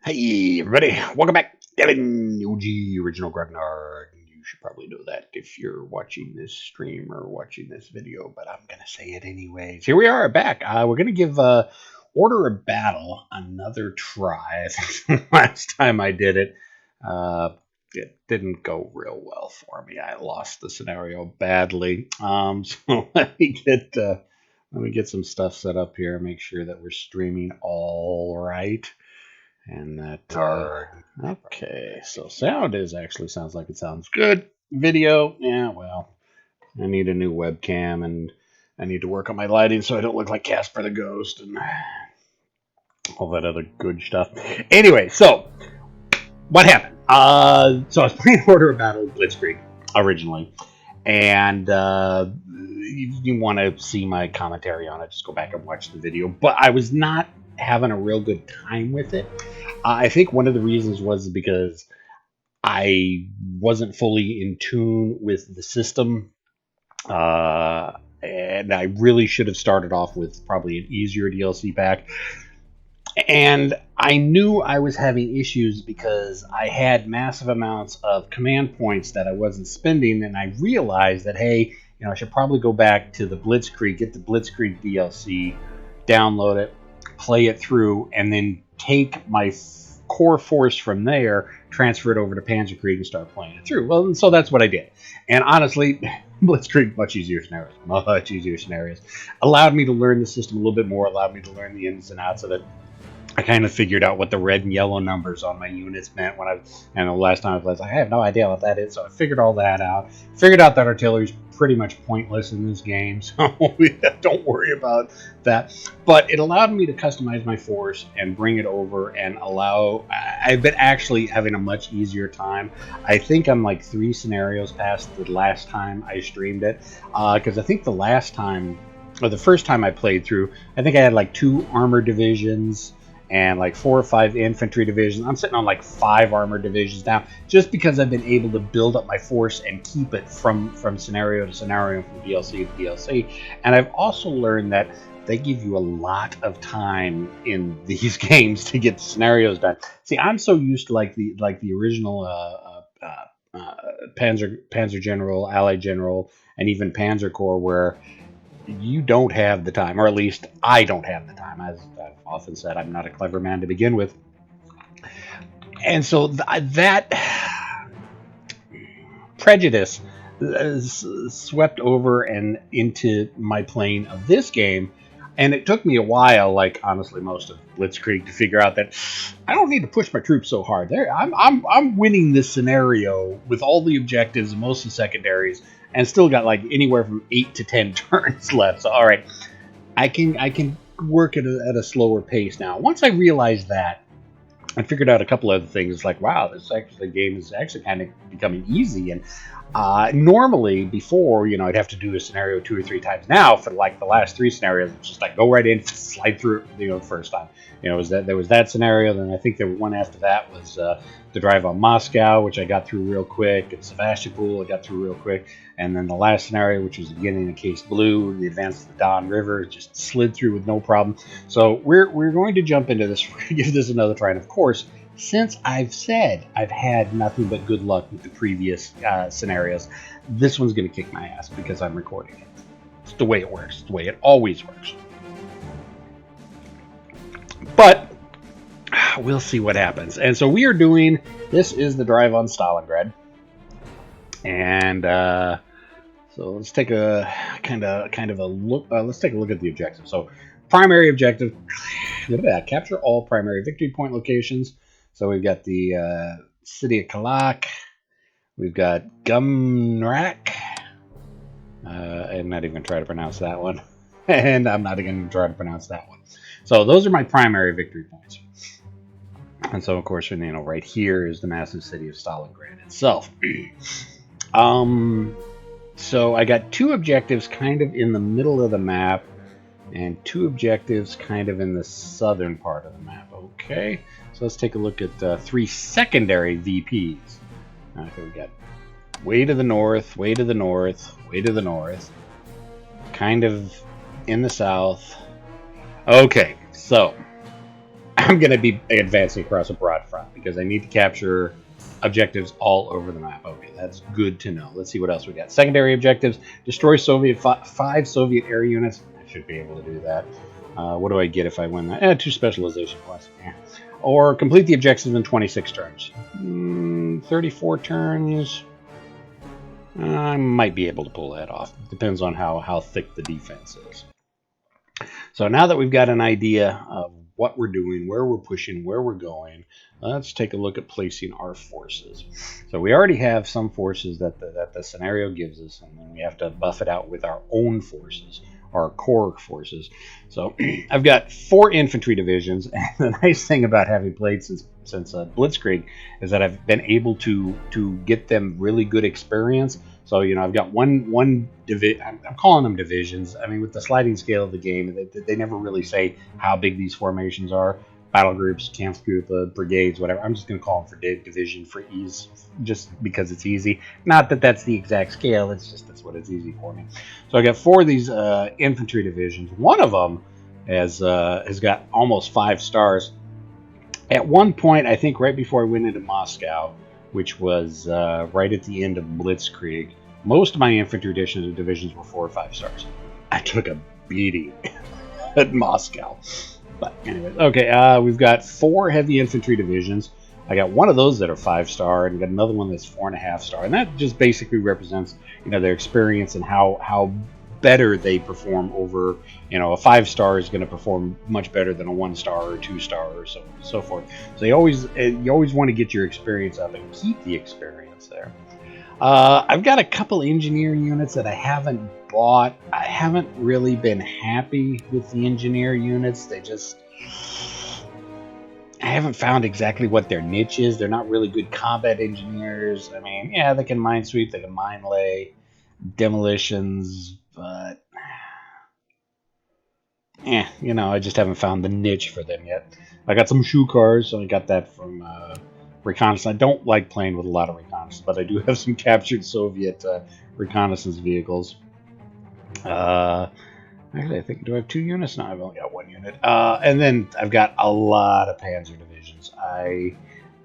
Hey everybody, welcome back. Devin, OG Original Grognard. You should probably know that if you're watching this stream or watching this video, but I'm gonna say it anyways. Here we are back. We're gonna give Order of Battle another try. I think the last time I did it, it didn't go real well for me. I lost the scenario badly. So let me get some stuff set up here. Make sure that we're streaming all right. And that, okay, so sound sounds like it sounds good. Video, yeah, well, I need a new webcam and I need to work on my lighting so I don't look like Casper the Ghost and all that other good stuff. Anyway, so what happened? So I was playing Order of Battle Blitzkrieg originally, and you want to see my commentary on it, just go back and watch the video. But I was not having a real good time with it. I think one of the reasons was because I wasn't fully in tune with the system, and I really should have started off with probably an easier DLC pack. And I knew I was having issues because I had massive amounts of command points that I wasn't spending, and I realized that, hey, I should probably go back to the Blitzkrieg, get the Blitzkrieg DLC, download it, play it through, and then take my core force from there, transfer it over to PanzerKreig, and start playing it through. Well, so that's what I did. And honestly, Blitzkrieg, much easier scenarios. Allowed me to learn the system a little bit more, allowed me to learn the ins and outs of it. I kind of figured out what the red and yellow numbers on my units meant and the last time I played, I have no idea what that is, so I figured all that out. Figured out that artillery is pretty much pointless in this game, so don't worry about that. But it allowed me to customize my force and bring it over and I've been actually having a much easier time. I think I'm like 3 scenarios past the last time I streamed it, because I think the first time I played through, I think I had like 2 armor divisions and like 4 or 5 infantry divisions. I'm sitting on like 5 armor divisions now, just because I've been able to build up my force and keep it from scenario to scenario, from DLC to DLC. And I've also learned that they give you a lot of time in these games to get scenarios done. See, I'm so used to like the original Panzer General, Allied General, and even Panzer Corps, where you don't have the time, or at least I don't have the time. As I've often said, I'm not a clever man to begin with. And so that prejudice swept over and into my playing of this game. And it took me a while, like honestly most of Blitzkrieg, to figure out that I don't need to push my troops so hard. I'm winning this scenario with all the objectives and most of the secondaries, and still got like anywhere from 8 to 10 turns left. So all right, I can work at a slower pace now. Once I realized that, I figured out a couple other things. Like, wow, the game is actually kind of becoming easy. And normally before, I'd have to do a scenario 2 or 3 times. Now, for like the last 3 scenarios, it's just like go right in, slide through it, the first time. There was that scenario. Then I think the one after that was the drive on Moscow, which I got through real quick. And Sevastopol, I got through real quick. And then the last scenario, which was the beginning of Case Blue, the advance of the Don River, just slid through with no problem. So we're going to jump into this. We're going to give this another try. And of course, since I've said I've had nothing but good luck with the previous scenarios, this one's going to kick my ass because I'm recording it. It's the way it works. It's the way it always works. But we'll see what happens. And so we are doing, this is the drive on Stalingrad. And so let's take a kind of a look. Let's take a look at the objective. So primary objective, capture all primary victory point locations. So we've got the city of Kalak. We've got Gumrak. I'm not even going to try to pronounce that one. And I'm not even going to try to pronounce that one. So those are my primary victory points. And so, of course, right here is the massive city of Stalingrad itself. So I got 2 objectives kind of in the middle of the map, and 2 objectives kind of in the southern part of the map. Okay, so let's take a look at 3 secondary VPs. Okay, we got way to the north, way to the north, way to the north, kind of in the south. Okay, so I'm going to be advancing across a broad front because I need to capture objectives all over the map. Okay, that's good to know. Let's see what else we got. Secondary objectives: destroy five Soviet air units. I should be able to do that. What do I get if I win that? 2 specialization points. Or complete the objectives in 26 turns. 34 turns. I might be able to pull that off. Depends on how thick the defense is. So now that we've got an idea of what we're doing, where we're pushing, where we're going, let's take a look at placing our forces. So we already have some forces that the scenario gives us, and then we have to buff it out with our own forces, our core forces. So I've got 4 infantry divisions, and the nice thing about having played since Blitzkrieg is that I've been able to get them really good experience. So, you know, I've got one division. I'm calling them divisions. I mean, with the sliding scale of the game, they never really say how big these formations are. Battle groups, Kampfgruppe, brigades, whatever. I'm just going to call them for division for ease, just because it's easy. Not that that's the exact scale. It's just that's what it's easy for me. So I got 4 of these infantry divisions. One of them has got almost 5 stars. At one point, I think right before I went into Moscow, which was right at the end of Blitzkrieg, most of my infantry divisions were 4 or 5 stars. I took a beating at Moscow. But anyways, okay, we've got 4 heavy infantry divisions. I got one of those that are 5-star, and got another one that's 4.5 star, and that just basically represents, you know, their experience and how better they perform over, you know, a 5-star is going to perform much better than a 1-star or 2-star or so forth. So you always want to get your experience up and keep the experience there. I've got a couple engineer units that I haven't bought. I haven't really been happy with the engineer units. I haven't found exactly what their niche is. They're not really good combat engineers. I mean, yeah, they can mine sweep, they can mine lay, demolitions, but you know, I just haven't found the niche for them yet. I got some shoe cars, so I got that from reconnaissance. I don't like playing with a lot of reconnaissance, but I do have some captured Soviet reconnaissance vehicles. Actually, I think, do I have 2 units? No, I've only got 1 unit. And then I've got a lot of Panzer divisions.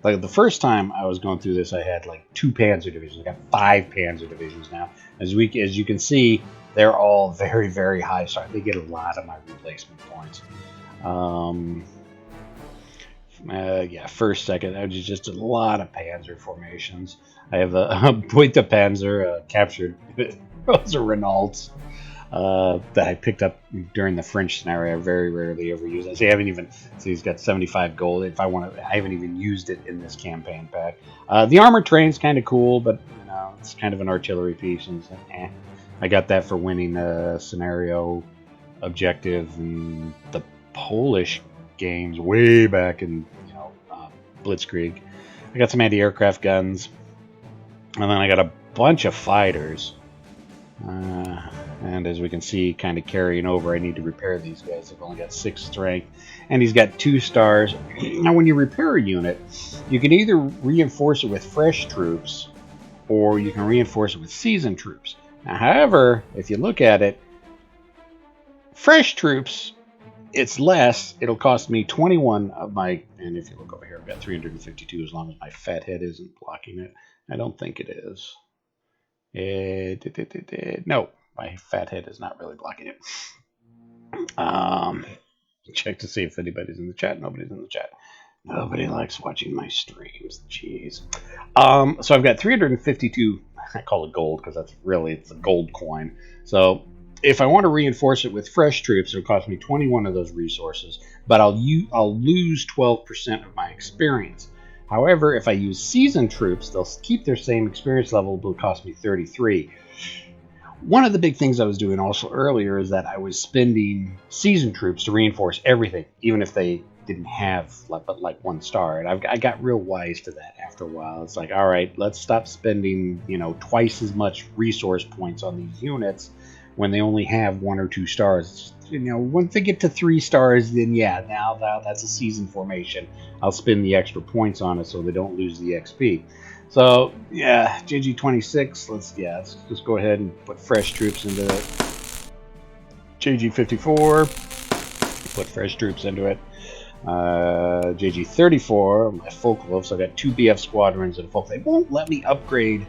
Like the first time I was going through this, I had like 2 Panzer divisions. I got 5 Panzer divisions now. As you can see, they're all very, very high star. They get a lot of my replacement points. Yeah, first, second, there's just a lot of Panzer formations. I have a Buita Panzer captured. Those are Renaults that I picked up during the French scenario. I very rarely ever use it. See, he's got 75 gold. I haven't even used it in this campaign pack. The armored train's kind of cool, but you know, it's kind of an artillery piece, and so, I got that for winning a scenario objective in the Polish games way back in, you know, Blitzkrieg. I got some anti-aircraft guns, and then I got a bunch of fighters. And as we can see, kind of carrying over, I need to repair these guys. They've only got 6 strength, and he's got 2 stars. Now, when you repair a unit, you can either reinforce it with fresh troops, or you can reinforce it with seasoned troops. Now, however, if you look at it, fresh troops, it's less. It'll cost me 21 of my, and if you look over here, I've got 352 as long as my fat head isn't blocking it. I don't think it is. No, my fat head is not really blocking it. Check to see if anybody's in the chat. Nobody's in the chat. Nobody likes watching my streams. Jeez. So I've got 352. I call it gold because it's a gold coin. So if I want to reinforce it with fresh troops, it'll cost me 21 of those resources, but I'll lose 12% of my experience. However, if I use seasoned troops, they'll keep their same experience level, but it'll cost me 33. One of the big things I was doing also earlier is that I was spending seasoned troops to reinforce everything, even if they didn't have but like 1 star. And I got real wise to that after a while. It's like, all right, let's stop spending, you know, twice as much resource points on these units when they only have 1 or 2 stars. You know, once they get to 3 stars, then yeah, now that's a seasoned formation. I'll spend the extra points on it so they don't lose the XP. So yeah, JG26. Let's just go ahead and put fresh troops into it. JG54. Put fresh troops into it. JG-34, my Focke-Wulf, so I got 2 BF squadrons and a Focke. They won't let me upgrade.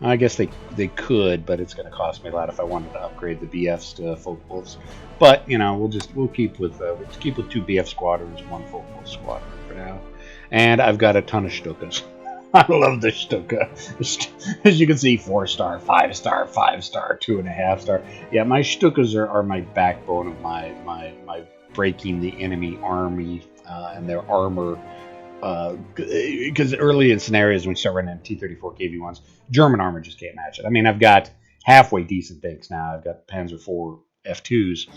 I guess they could, but it's going to cost me a lot if I wanted to upgrade the BFs to Focke-Wulfs. But you know, we'll keep with 2 BF squadrons, 1 Focke-Wulf squadron for now. And I've got a ton of Stukas. I love the Stuka. As you can see, 4-star, 5-star, 5-star, 2.5-star. Yeah, my Stukas are my backbone of my breaking the enemy army and their armor. Because early in scenarios when we start running T-34 KV-1s, German armor just can't match it. I mean, I've got halfway decent tanks now. I've got Panzer IV F2s,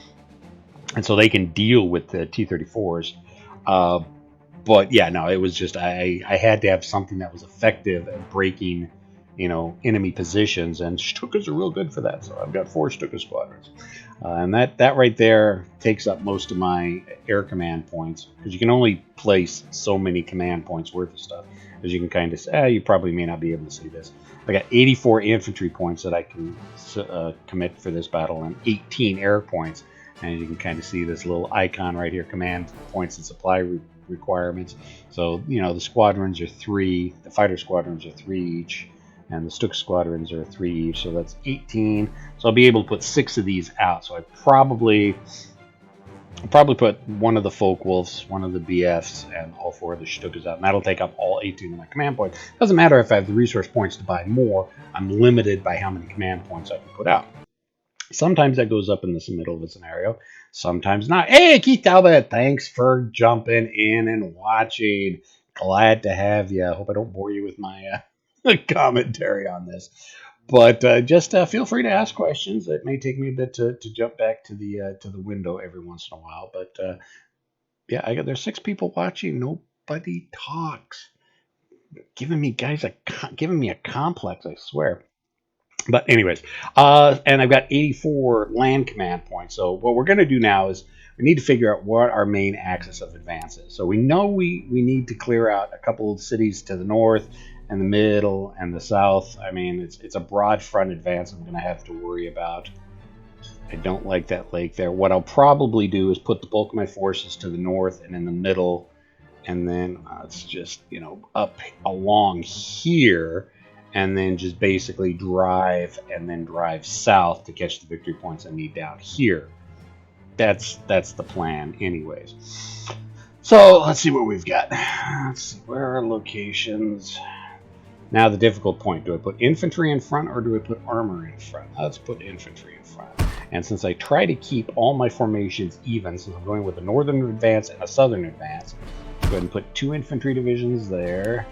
and so they can deal with the T-34s. But yeah, no, it was just I had to have something that was effective at breaking, you know, enemy positions, and Stukas are real good for that. So I've got 4 Stuka squadrons, and that right there takes up most of my air command points, because you can only place so many command points worth of stuff. As you can kind of say, you probably may not be able to see this. I got 84 infantry points that I can commit for this battle, and 18 air points. And you can kind of see this little icon right here, command points and supply requirements. So, you know, the squadrons are 3, the fighter squadrons are 3 each, and the Stuk squadrons are 3 each, so that's 18. So I'll be able to put 6 of these out. So I'll probably put 1 of the Focke-Wulfs, 1 of the BFs, and all 4 of the Stukas out. And that'll take up all 18 of my command points. Doesn't matter if I have the resource points to buy more, I'm limited by how many command points I can put out. Sometimes that goes up in the middle of a scenario, sometimes not. Hey, Keith Talbot, thanks for jumping in and watching. Glad to have you. I hope I don't bore you with my commentary on this. But just feel free to ask questions. It may take me a bit to jump back to the window every once in a while. But yeah, there's 6 people watching. Nobody talks. Giving me a complex, I swear. But anyways, and I've got 84 land command points. So what we're going to do now is we need to figure out what our main axis of advance is. So we know we need to clear out a couple of cities to the north and the middle and the south. I mean, it's a broad front advance I'm going to have to worry about. I don't like that lake there. What I'll probably do is put the bulk of my forces to the north and in the middle, and then it's just, you know, up along here, and then just basically drive south to catch the victory points I need down here. That's the plan anyways. So let's see what we've got. Let's see, where are locations? Now the difficult point, do I put infantry in front or do I put armor in front? Let's put infantry in front. And since I try to keep all my formations even, since I'm going with a northern advance and a southern advance, go ahead and put 2 infantry divisions there.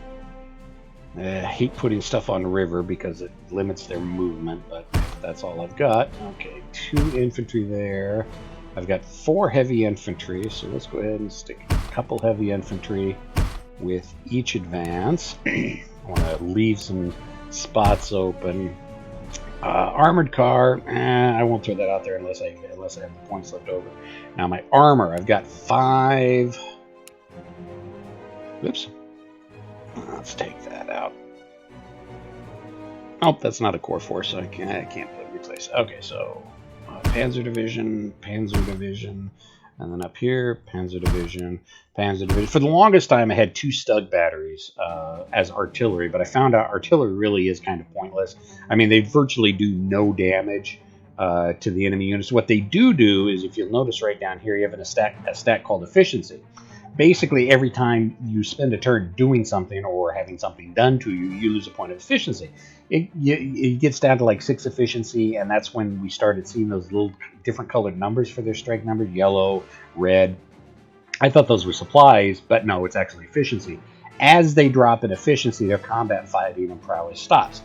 I hate putting stuff on the river because it limits their movement, but that's all I've got. Okay, 2 infantry there. I've got 4 heavy infantry, so let's go ahead and stick a couple heavy infantry with each advance. I want to leave some spots open. Armored car, I won't throw that out there unless I have the points left over. Now my armor, I've got 5. Oops. Let's take that out. Oh, that's not a core force, so I can't replace it. Okay, so Panzer Division, and then up here, Panzer Division. For the longest time, I had 2 Stug batteries as artillery, but I found out artillery really is kind of pointless. I mean, they virtually do no damage to the enemy units. What they do is, if you'll notice right down here, you have a stat called efficiency. Basically, every time you spend a turn doing something or having something done to you, you lose a point of efficiency. It gets down to like 6 efficiency, and that's when we started seeing those little different colored numbers for their strike numbers, yellow, red. I thought those were supplies, but no, it's actually efficiency. As they drop in efficiency, their combat fighting and prowess stops.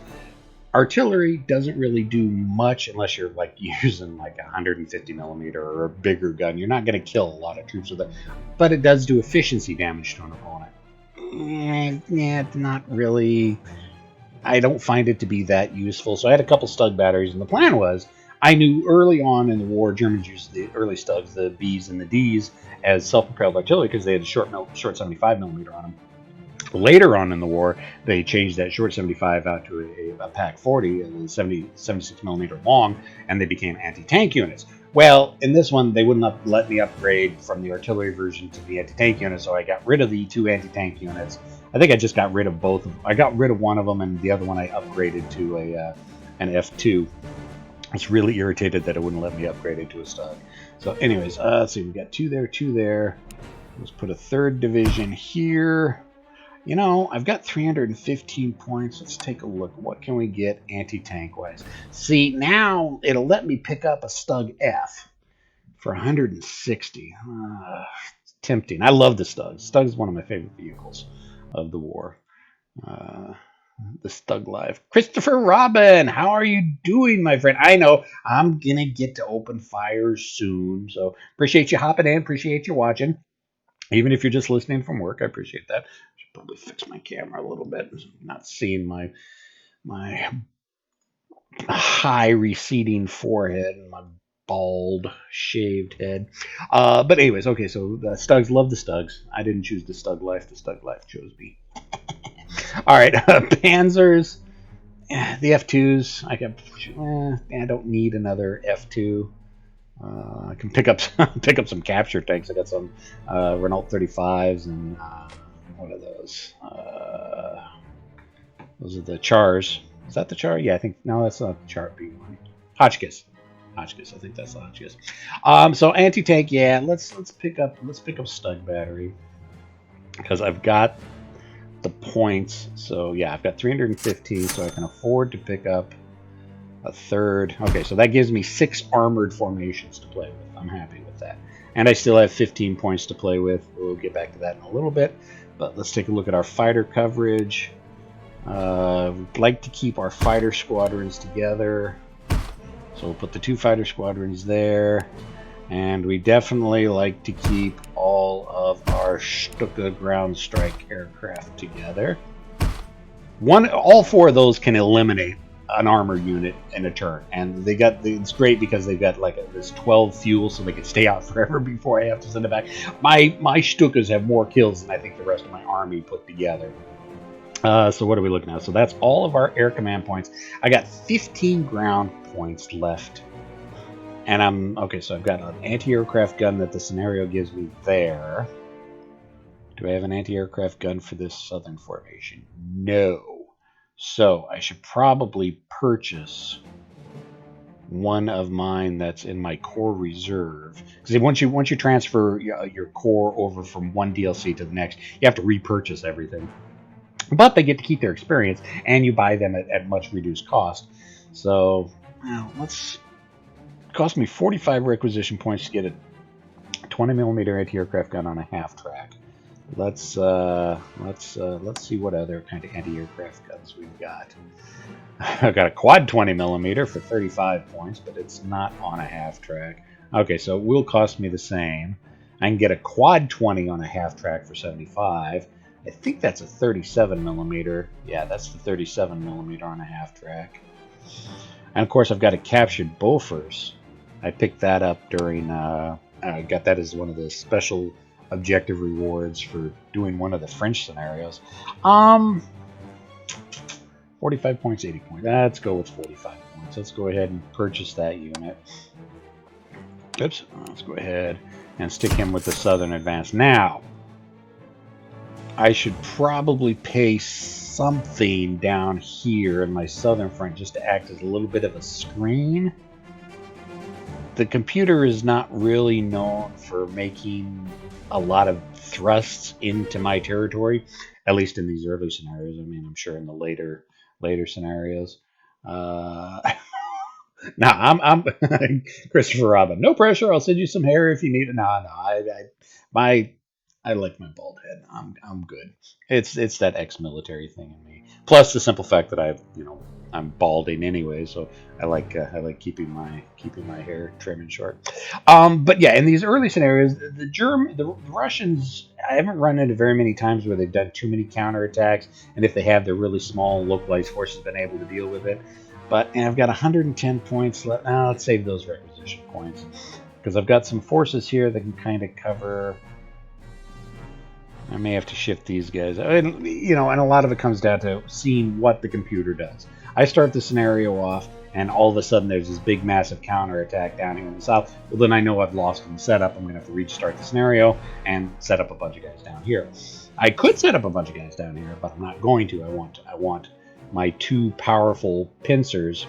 Artillery doesn't really do much unless you're like using like a 150 millimeter or a bigger gun. You're not going to kill a lot of troops with it, but it does do efficiency damage to an opponent. Yeah, not really. I don't find it to be that useful. So I had a couple Stug batteries, and the plan was, I knew early on in the war, Germans used the early Stugs, the Bs and the Ds, as self-propelled artillery because they had a short 75 millimeter on them. Later on in the war, they changed that short 75 out to a pack 40 and 76 millimeter long, and they became anti-tank units. Well, in this one, they wouldn't let me upgrade from the artillery version to the anti-tank unit, so I got rid of the 2 anti-tank units. I think I just got rid of both. I got rid of one of them, and the other one I upgraded to an F2. I was really irritated that it wouldn't let me upgrade it to a Stug. So anyways, let's see. We got 2 there, 2 there. Let's put a 3rd division here. You know, I've got 315 points. Let's take a look. What can we get anti-tank wise? See, now it'll let me pick up a Stug F for 160. Tempting. I love the Stug. Stug is one of my favorite vehicles of the war. The Stug Live. Christopher Robin, how are you doing, my friend? I know I'm going to get to open fire soon, so appreciate you hopping in. Appreciate you watching. Even if you're just listening from work, I appreciate that. Should probably fix my camera a little bit. I'm not seeing my high receding forehead and my bald shaved head. But anyways, okay, so the Stugs, love the Stugs. I didn't choose the Stug Life. The Stug Life chose me. All right, Panzers. The F2s. I don't need another F2. I can pick up some capture tanks. I got some Renault 35s and what are those? Those are the Chars. Is that the Char? Yeah, I think no, that's not the Char B1. Hotchkiss. I think that's the Hotchkiss. So anti-tank, yeah. Let's pick up Stug Battery because I've got the points. So yeah, I've got 315, so I can afford to pick up a 3rd. Okay, so that gives me 6 armored formations to play with. I'm happy with that. And I still have 15 points to play with. We'll get back to that in a little bit. But let's take a look at our fighter coverage. We'd like to keep our fighter squadrons together. So we'll put the 2 fighter squadrons there. And we definitely like to keep all of our Stuka ground strike aircraft together. All 4 of those can eliminate an armor unit in a turn, and it's great because they've got like this 12 fuel, so they can stay out forever before I have to send it back. My Stukas have more kills than I think the rest of my army put together. So what are we looking at? So that's all of our air command points. I got 15 ground points left, and so I've got an anti-aircraft gun that the scenario gives me there. Do I have an anti-aircraft gun for this southern formation? No. So I should probably purchase one of mine that's in my core reserve. Because once you transfer your core over from one DLC to the next, you have to repurchase everything. But they get to keep their experience, and you buy them at much reduced cost. So, it cost me 45 requisition points to get a 20mm anti-aircraft gun on a half-track. Let's see what other kind of anti-aircraft guns we've got. I've got a quad 20mm for 35 points, but it's not on a half track. Okay, so it will cost me the same. I can get a quad 20 on a half track for 75. I think that's a 37mm. Yeah, that's the 37mm on a half track. And of course, I've got a captured Bofors. I picked that up during. I got that as one of the special objective rewards for doing one of the French scenarios. 45 points, 80 points. Let's go with 45 points. Let's go ahead and purchase that unit. Oops. Let's go ahead and stick him with the Southern Advance. Now, I should probably pay something down here in my Southern Front just to act as a little bit of a screen. The computer is not really known for making a lot of thrusts into my territory, at least in these early scenarios. I mean, I'm sure in the later scenarios. Now, I'm Christopher Robin. No pressure. I'll send you some hair if you need it. No, I like my bald head. I'm good. It's that ex-military thing in me. Plus the simple fact that I'm balding anyway, so I like keeping my hair trim and short. But yeah, in these early scenarios, the Russians, I haven't run into very many times where they've done too many counterattacks, and if they have, they're really small, localized forces been able to deal with it. And I've got 110 points left. Now let's save those requisition points because I've got some forces here that can kind of cover. I may have to shift these guys. And, you know, and a lot of it comes down to seeing what the computer does. I start the scenario off, and all of a sudden there's this big, massive counterattack down here in the south. Well, then I know I've lost in the setup. I'm going to have to restart the scenario and set up a bunch of guys down here. I could set up a bunch of guys down here, but I'm not going to. I want my two powerful pincers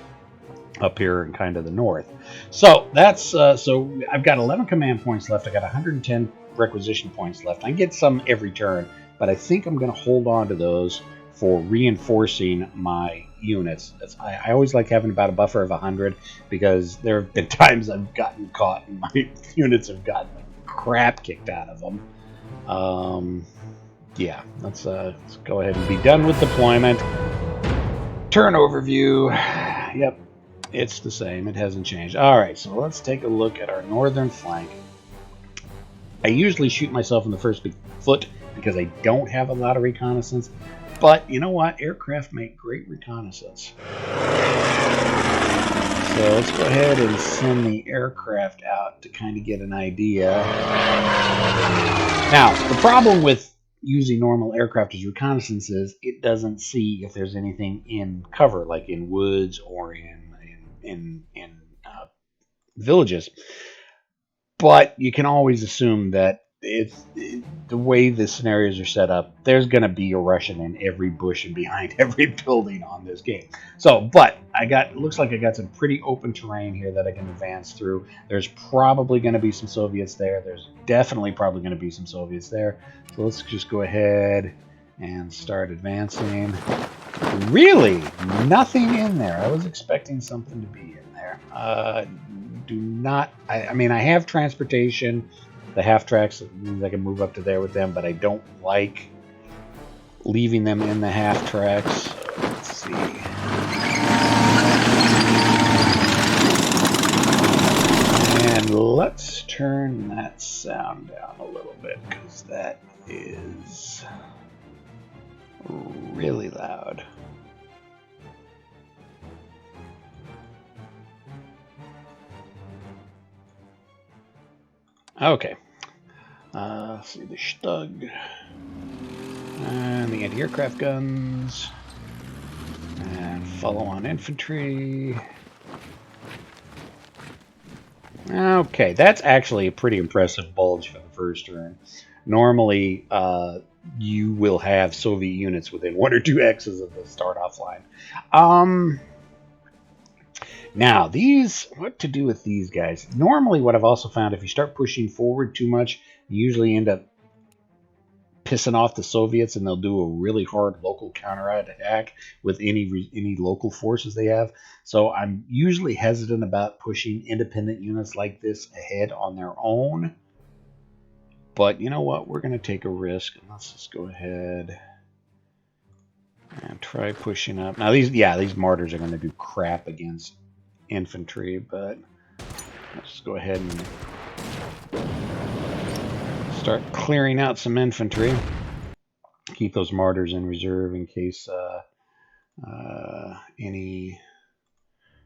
up here in kind of the north. So that's so I've got 11 command points left. I got 110 requisition points left. I get some every turn, but I think I'm going to hold on to those for reinforcing my units. I always like having about a buffer of 100 because there have been times I've gotten caught and my units have gotten the crap kicked out of them. Yeah, let's go ahead and be done with deployment. Turn overview. Yep, it's the same. It hasn't changed. All right, so let's take a look at our northern flank. I usually shoot myself in the first big foot because I don't have a lot of reconnaissance. But you know what? Aircraft make great reconnaissance. So let's go ahead and send the aircraft out to kind of get an idea. Now, the problem with using normal aircraft as reconnaissance is it doesn't see if there's anything in cover, like in woods or in villages. But you can always assume that the way the scenarios are set up, there's going to be a Russian in every bush and behind every building on this game. So, but it looks like I got some pretty open terrain here that I can advance through. There's probably going to be some Soviets there. There's definitely probably going to be some Soviets there. So let's just go ahead and start advancing. Really, nothing in there. I was expecting something to be in there. I mean, I have transportation, the half tracks, that means I can move up to there with them, but I don't like leaving them in the half tracks. So let's see. And let's turn that sound down a little bit because that is really loud. Okay. Let's see the Stug. And the anti-aircraft guns. And follow-on infantry. Okay, that's actually a pretty impressive bulge for the first turn. Normally, you will have Soviet units within 1 or 2 X's of the start-off line. Now, what to do with these guys? Normally, what I've also found, if you start pushing forward too much, you usually end up pissing off the Soviets, and they'll do a really hard local counterattack with any local forces they have. So I'm usually hesitant about pushing independent units like this ahead on their own. But you know what? We're going to take a risk. Let's just go ahead and try pushing up. Now, these mortars are going to do crap against infantry, but let's just go ahead and start clearing out some infantry. Keep those mortars in reserve in case any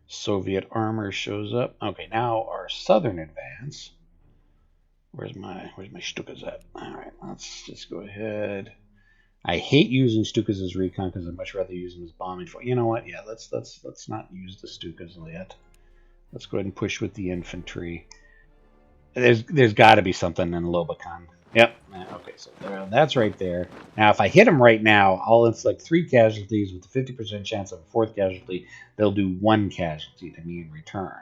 Soviet armor shows up. Okay, now our southern advance. Where's my Stukas at? All right, let's just go ahead. I hate using Stukas as recon because I'd much rather use them as bombing. You know what? Yeah, let's not use the Stukas yet. Let's go ahead and push with the infantry. There's got to be something in Lobakan. Yep. Okay, so that's right there. Now, if I hit them right now, I'll inflict 3 casualties with a 50% chance of a 4th casualty. They'll do 1 casualty to me in return.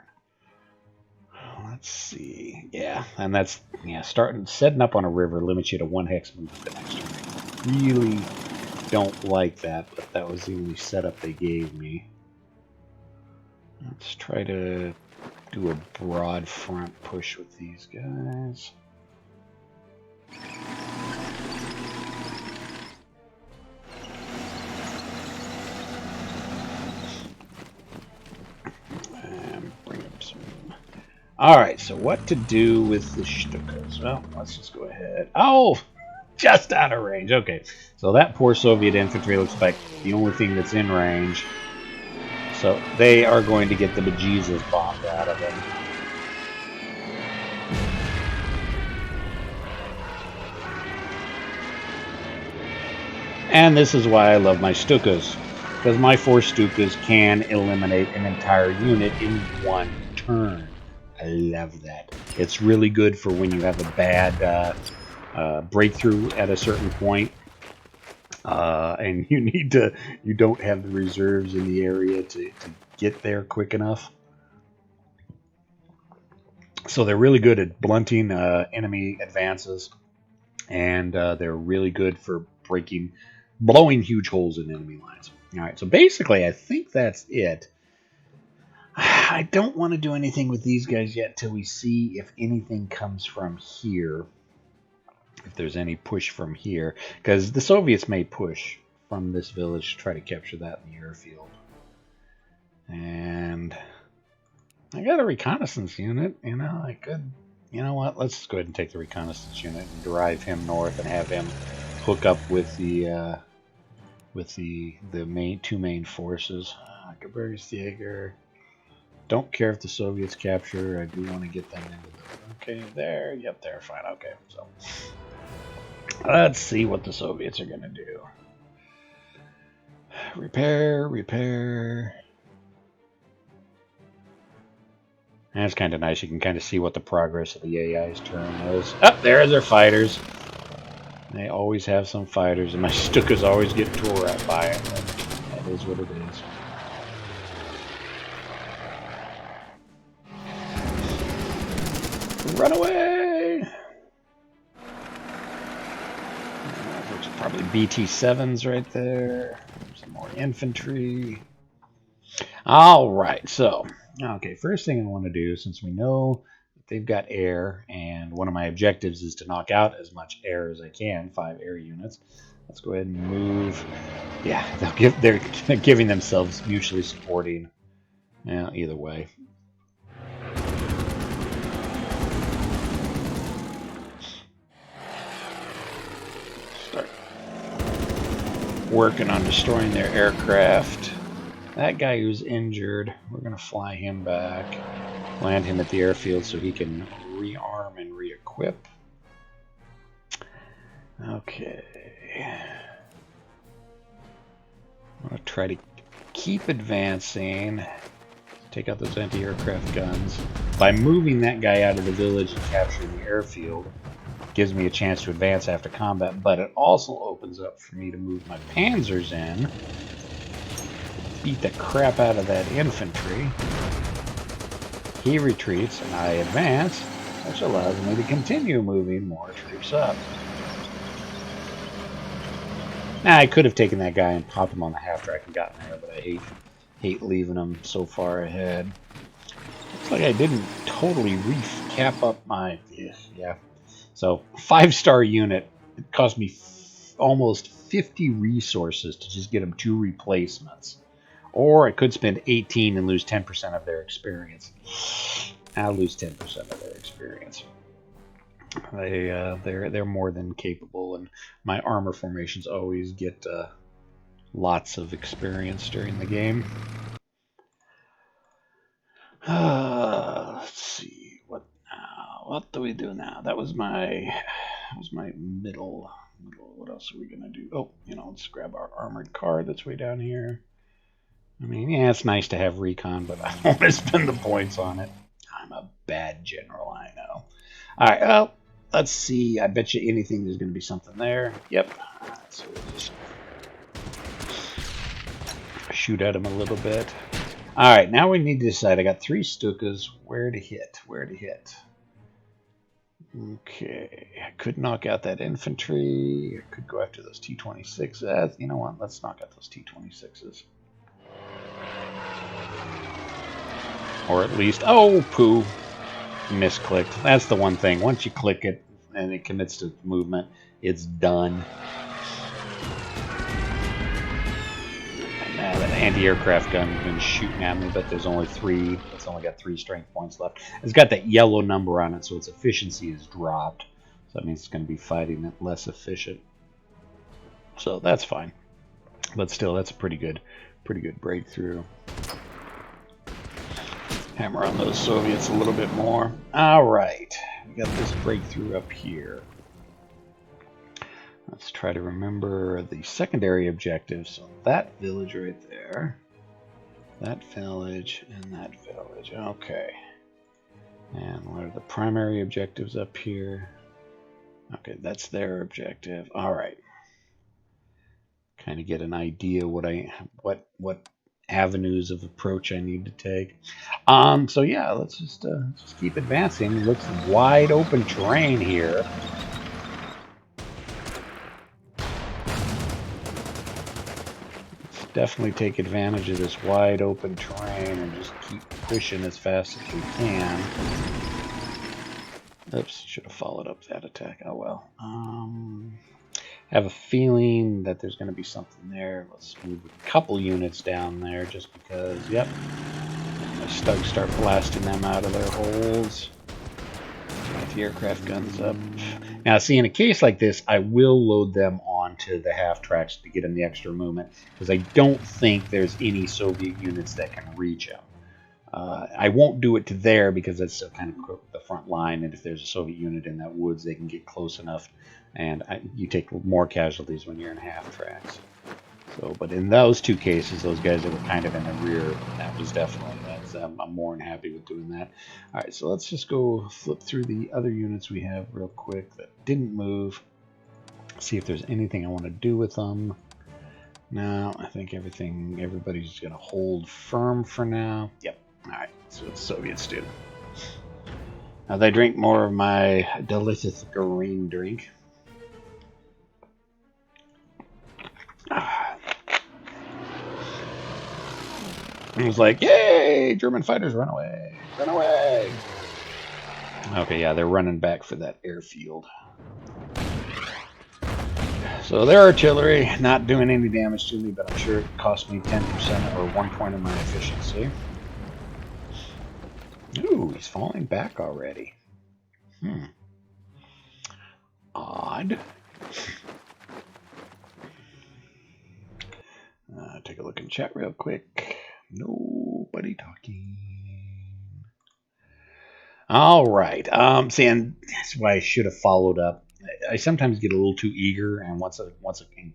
Let's see. Yeah, and that's setting up on a river limits you to 1 hex move the next turn. Really don't like that, but that was the only setup they gave me. Let's try to do a broad front push with these guys. And bring up some. Alright, so what to do with the Stukas? Well, let's just go ahead. Oh! Just out of range. Okay, so that poor Soviet infantry looks like the only thing that's in range. So they are going to get the bejesus bombed out of them. And this is why I love my Stukas, because my 4 Stukas can eliminate an entire unit in one turn. I love that. It's really good for when you have a bad breakthrough at a certain point, and you don't have the reserves in the area to get there quick enough. So they're really good at blunting enemy advances, and they're really good for blowing huge holes in enemy lines. All right, so basically, I think that's it. I don't want to do anything with these guys yet till we see if anything comes from here. If there's any push from here, because the Soviets may push from this village to try to capture that in the airfield. And I got a reconnaissance unit, you know, I could, you know what, let's just go ahead and take the reconnaissance unit and drive him north and have him hook up with the two main forces. Gebirgsjäger. Don't care if the Soviets capture, I do want to get them into the, okay, there, yep, they're fine, okay, so let's see what the Soviets are going to do. Repair. And it's kind of nice. You can kind of see what the progress of the AI's turn is. Oh, there's their fighters. They always have some fighters, and my Stukas always get tore up by it. That is what it is. Run away! There's probably BT-7s right there. Some more infantry. Alright, so, okay, first thing I want to do, since we know that they've got air, and one of my objectives is to knock out as much air as I can, 5 air units, let's go ahead and move. Yeah, they're giving themselves mutually supporting. Yeah, either way. Start working on destroying their aircraft. That guy who's injured, we're going to fly him back, land him at the airfield so he can rearm and re-equip. Okay. I'm going to try to keep advancing, take out those anti-aircraft guns. By moving that guy out of the village and capturing the airfield, gives me a chance to advance after combat, but it also opens up for me to move my panzers in, beat the crap out of that infantry. He retreats and I advance, which allows me to continue moving more troops up. Now I could have taken that guy and popped him on the half track and gotten there, but I hate leaving him so far ahead. Looks like I didn't totally recap up my, yeah. So 5-star unit, it cost me almost 50 resources to just get them 2 replacements. Or I could spend 18 and lose 10% of their experience. I'll lose 10% of their experience. They're more than capable, and my armor formations always get lots of experience during the game. Let's see what now. What do we do now? That was my middle. What else are we gonna do? Oh, you know, let's grab our armored car that's way down here. I mean, yeah, it's nice to have recon, but I don't want to spend the points on it. I'm a bad general, I know. All right, well, let's see. I bet you anything there's going to be something there. Yep. So we'll just shoot at him a little bit. All right, now we need to decide. I got 3 Stukas. Where to hit? Okay, I could knock out that infantry. I could go after those T-26s. You know what? Let's knock out those T-26s. Or at least, oh, poo, misclicked. That's the one thing. Once you click it and it commits to movement, it's done. And now that anti-aircraft gun's been shooting at me, but there's only 3. It's only got 3 strength points left. It's got that yellow number on it, so its efficiency is dropped. So that means it's going to be fighting it less efficient. So that's fine. But still, that's a pretty good breakthrough. Hammer on those Soviets a little bit more. All right, we got this breakthrough up here. Let's try to remember the secondary objectives. So that village right there, that village, and that village. Okay. And what are the primary objectives up here? Okay, that's their objective. All right. Kind of get an idea what avenues of approach I need to take. So yeah, let's just keep advancing. It looks wide open terrain here. Let's definitely take advantage of this wide open terrain and just keep pushing as fast as we can. Oops, should have followed up that attack. Oh well. Have a feeling that there's going to be something there. Let's move a couple units down there just because, yep. My Stugs start blasting them out of their holes. Get the aircraft guns up. Now, see, in a case like this, I will load them onto the half tracks to get them the extra movement because I don't think there's any Soviet units that can reach them. I won't do it to there because that's still kind of the front line, and if there's a Soviet unit in that woods, they can get close enough, and you take more casualties when you're in half tracks. So, but in those two cases, those guys that were kind of in the rear, that was definitely, I'm more than happy with doing that. All right, so let's just go flip through the other units we have real quick that didn't move. See if there's anything I want to do with them. No, I think everybody's going to hold firm for now. Yep. Alright, so the Soviets do. Now they drink more of my delicious green drink. It was like, yay! German fighters, run away! Run away! Okay, yeah, they're running back for that airfield. So their artillery, not doing any damage to me, but I'm sure it cost me 10% or 1 point of my efficiency. Ooh, he's falling back already. Odd. Take a look in chat real quick. Nobody talking. All right. See, and that's why I should have followed up. I sometimes get a little too eager, and once a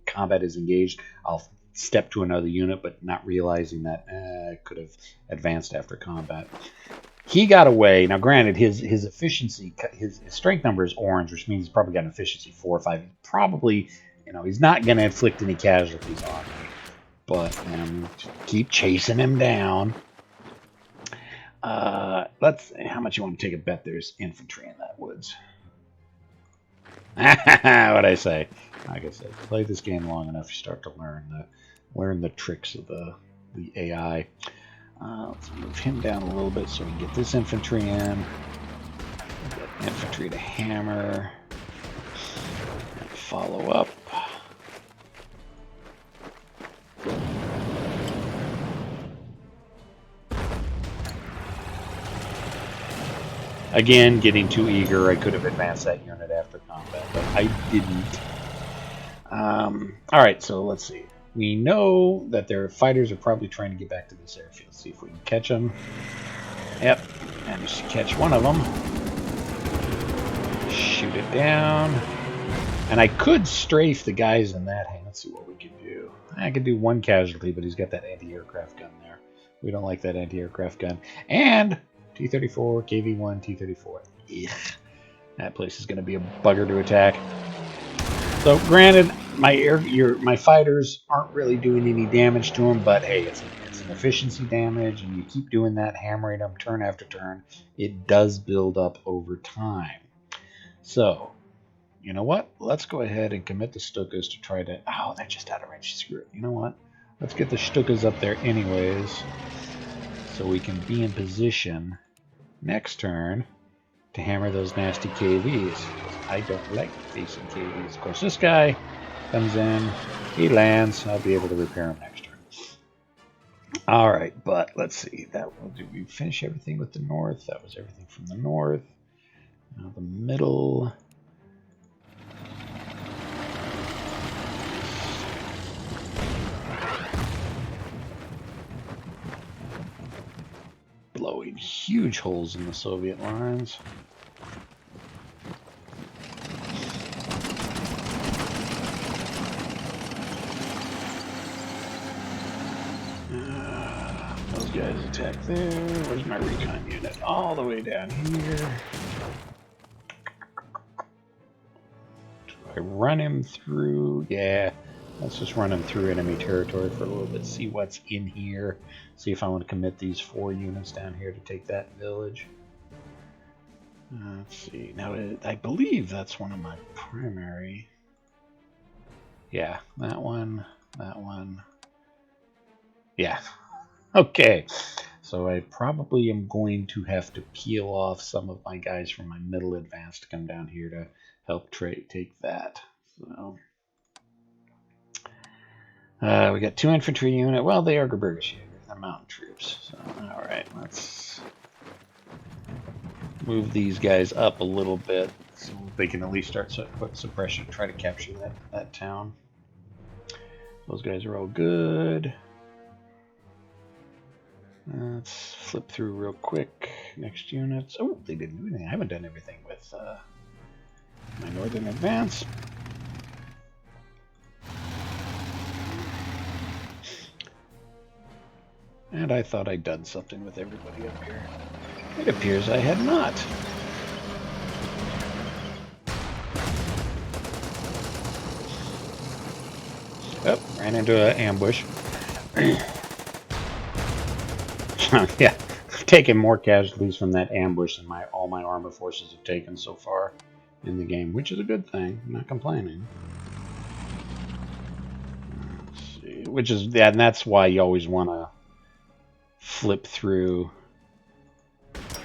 combat is engaged, I'll step to another unit, but not realizing that I could have advanced after combat. He got away. Now, granted, his efficiency, his strength number is orange, which means he's probably got an efficiency 4 or 5. Probably, he's not going to inflict any casualties on me. But keep chasing him down. How much you want to take a bet there's infantry in that woods? What'd I say? Like I said, play this game long enough, you start to learn the tricks of the AI. Let's move him down a little bit so we can get this infantry in. Get infantry to hammer. And follow up. Again, getting too eager. I could have advanced that unit after combat, but I didn't. All right, so let's see. We know that their fighters are probably trying to get back to this airfield. See if we can catch them. Yep, managed to catch one of them. Shoot it down. And I could strafe the guys in that. Hey, let's see what we can do. I could do one casualty, but he's got that anti-aircraft gun there. We don't like that anti-aircraft gun. And T-34, KV-1, T-34. Ugh. That place is going to be a bugger to attack. So, granted, my fighters aren't really doing any damage to them, but hey, it's an efficiency damage, and you keep doing that, hammering them turn after turn. It does build up over time. So, you know what? Let's go ahead and commit the Stukas to try to... Oh, they're just out of range. Screw it. You know what? Let's get the Stukas up there anyways, so we can be in position next turn to hammer those nasty KVs. I don't like facing KVs. Of course, this guy comes in, he lands, I'll be able to repair him next turn. Alright, but let's see. Did we finish everything with the north? That was everything from the north. Now the middle. Blowing huge holes in the Soviet lines. these guys attack there. Where's my recon unit? All the way down here. Do I run him through? Yeah. Let's just run him through enemy territory for a little bit. See what's in here. See if I want to commit these 4 units down here to take that village. Let's see. Now, I believe that's one of my primary. Yeah, that one, that one. Yeah. Okay. So I probably am going to have to peel off some of my guys from my middle advance to come down here to help take that. So we got 2 infantry unit. Well, they are Gebirgsjäger. They're mountain troops. So all right, let's move these guys up a little bit so they can at least start put suppression, try to capture that town. Those guys are all good. Let's flip through real quick. Next units. Oh, they didn't do anything. I haven't done everything with my northern advance. And I thought I'd done something with everybody up here. It appears I had not. Oh, ran into an ambush. Yeah, I've taken more casualties from that ambush than all my armor forces have taken so far in the game, which is a good thing. I'm not complaining. Let's see. Which is, yeah, and that's why you always want to flip through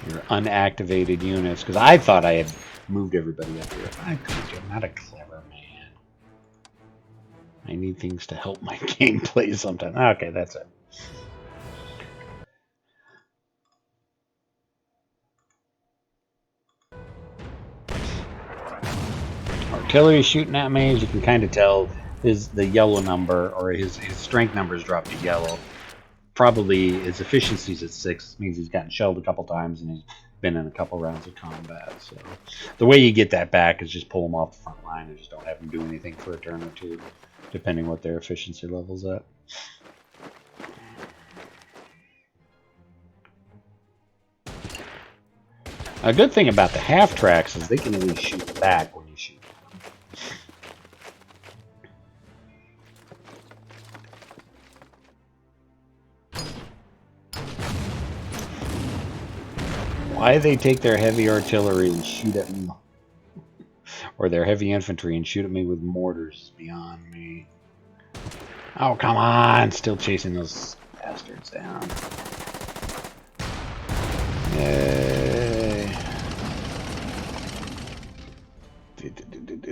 your unactivated units, because I thought I had moved everybody up here. I'm not a clever man. I need things to help my gameplay sometimes. Okay, that's it. Artillery shooting at me, as you can kind of tell, the yellow number, or his strength numbers dropped to yellow. Probably his efficiency's at 6, means he's gotten shelled a couple times and he's been in a couple rounds of combat. So the way you get that back is just pull him off the front line and just don't have him do anything for a turn or two, depending what their efficiency level's at. A good thing about the half tracks is they can at least shoot back when you shoot. Why they take their heavy artillery and shoot at me, or their heavy infantry and shoot at me with mortars is beyond me. Oh, come on! Still chasing those bastards down. Yay!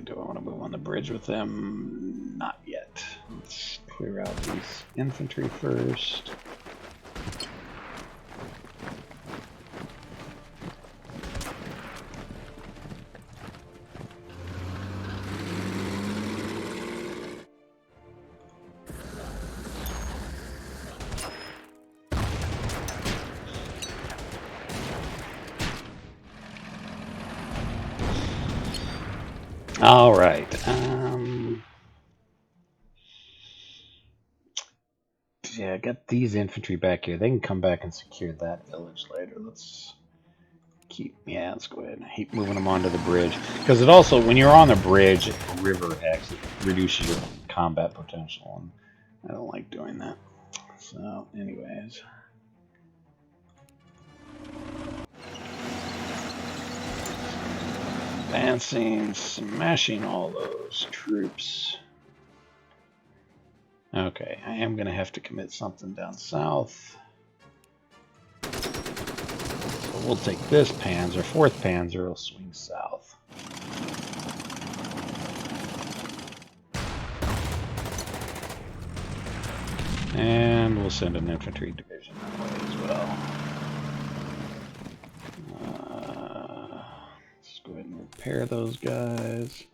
Do I want to move on the bridge with them? Not yet. Let's clear out these infantry first. All right. Yeah, I got these infantry back here. They can come back and secure that village later. Let's go ahead and keep moving them onto the bridge. Because it also, when you're on the bridge, the river actually reduces your combat potential, and I don't like doing that. So, anyways. Advancing, smashing all those troops. Okay, I am going to have to commit something down south. So we'll take this Panzer, 4th Panzer will swing south. And we'll send an infantry division that way as well. Let's go ahead and repair those guys.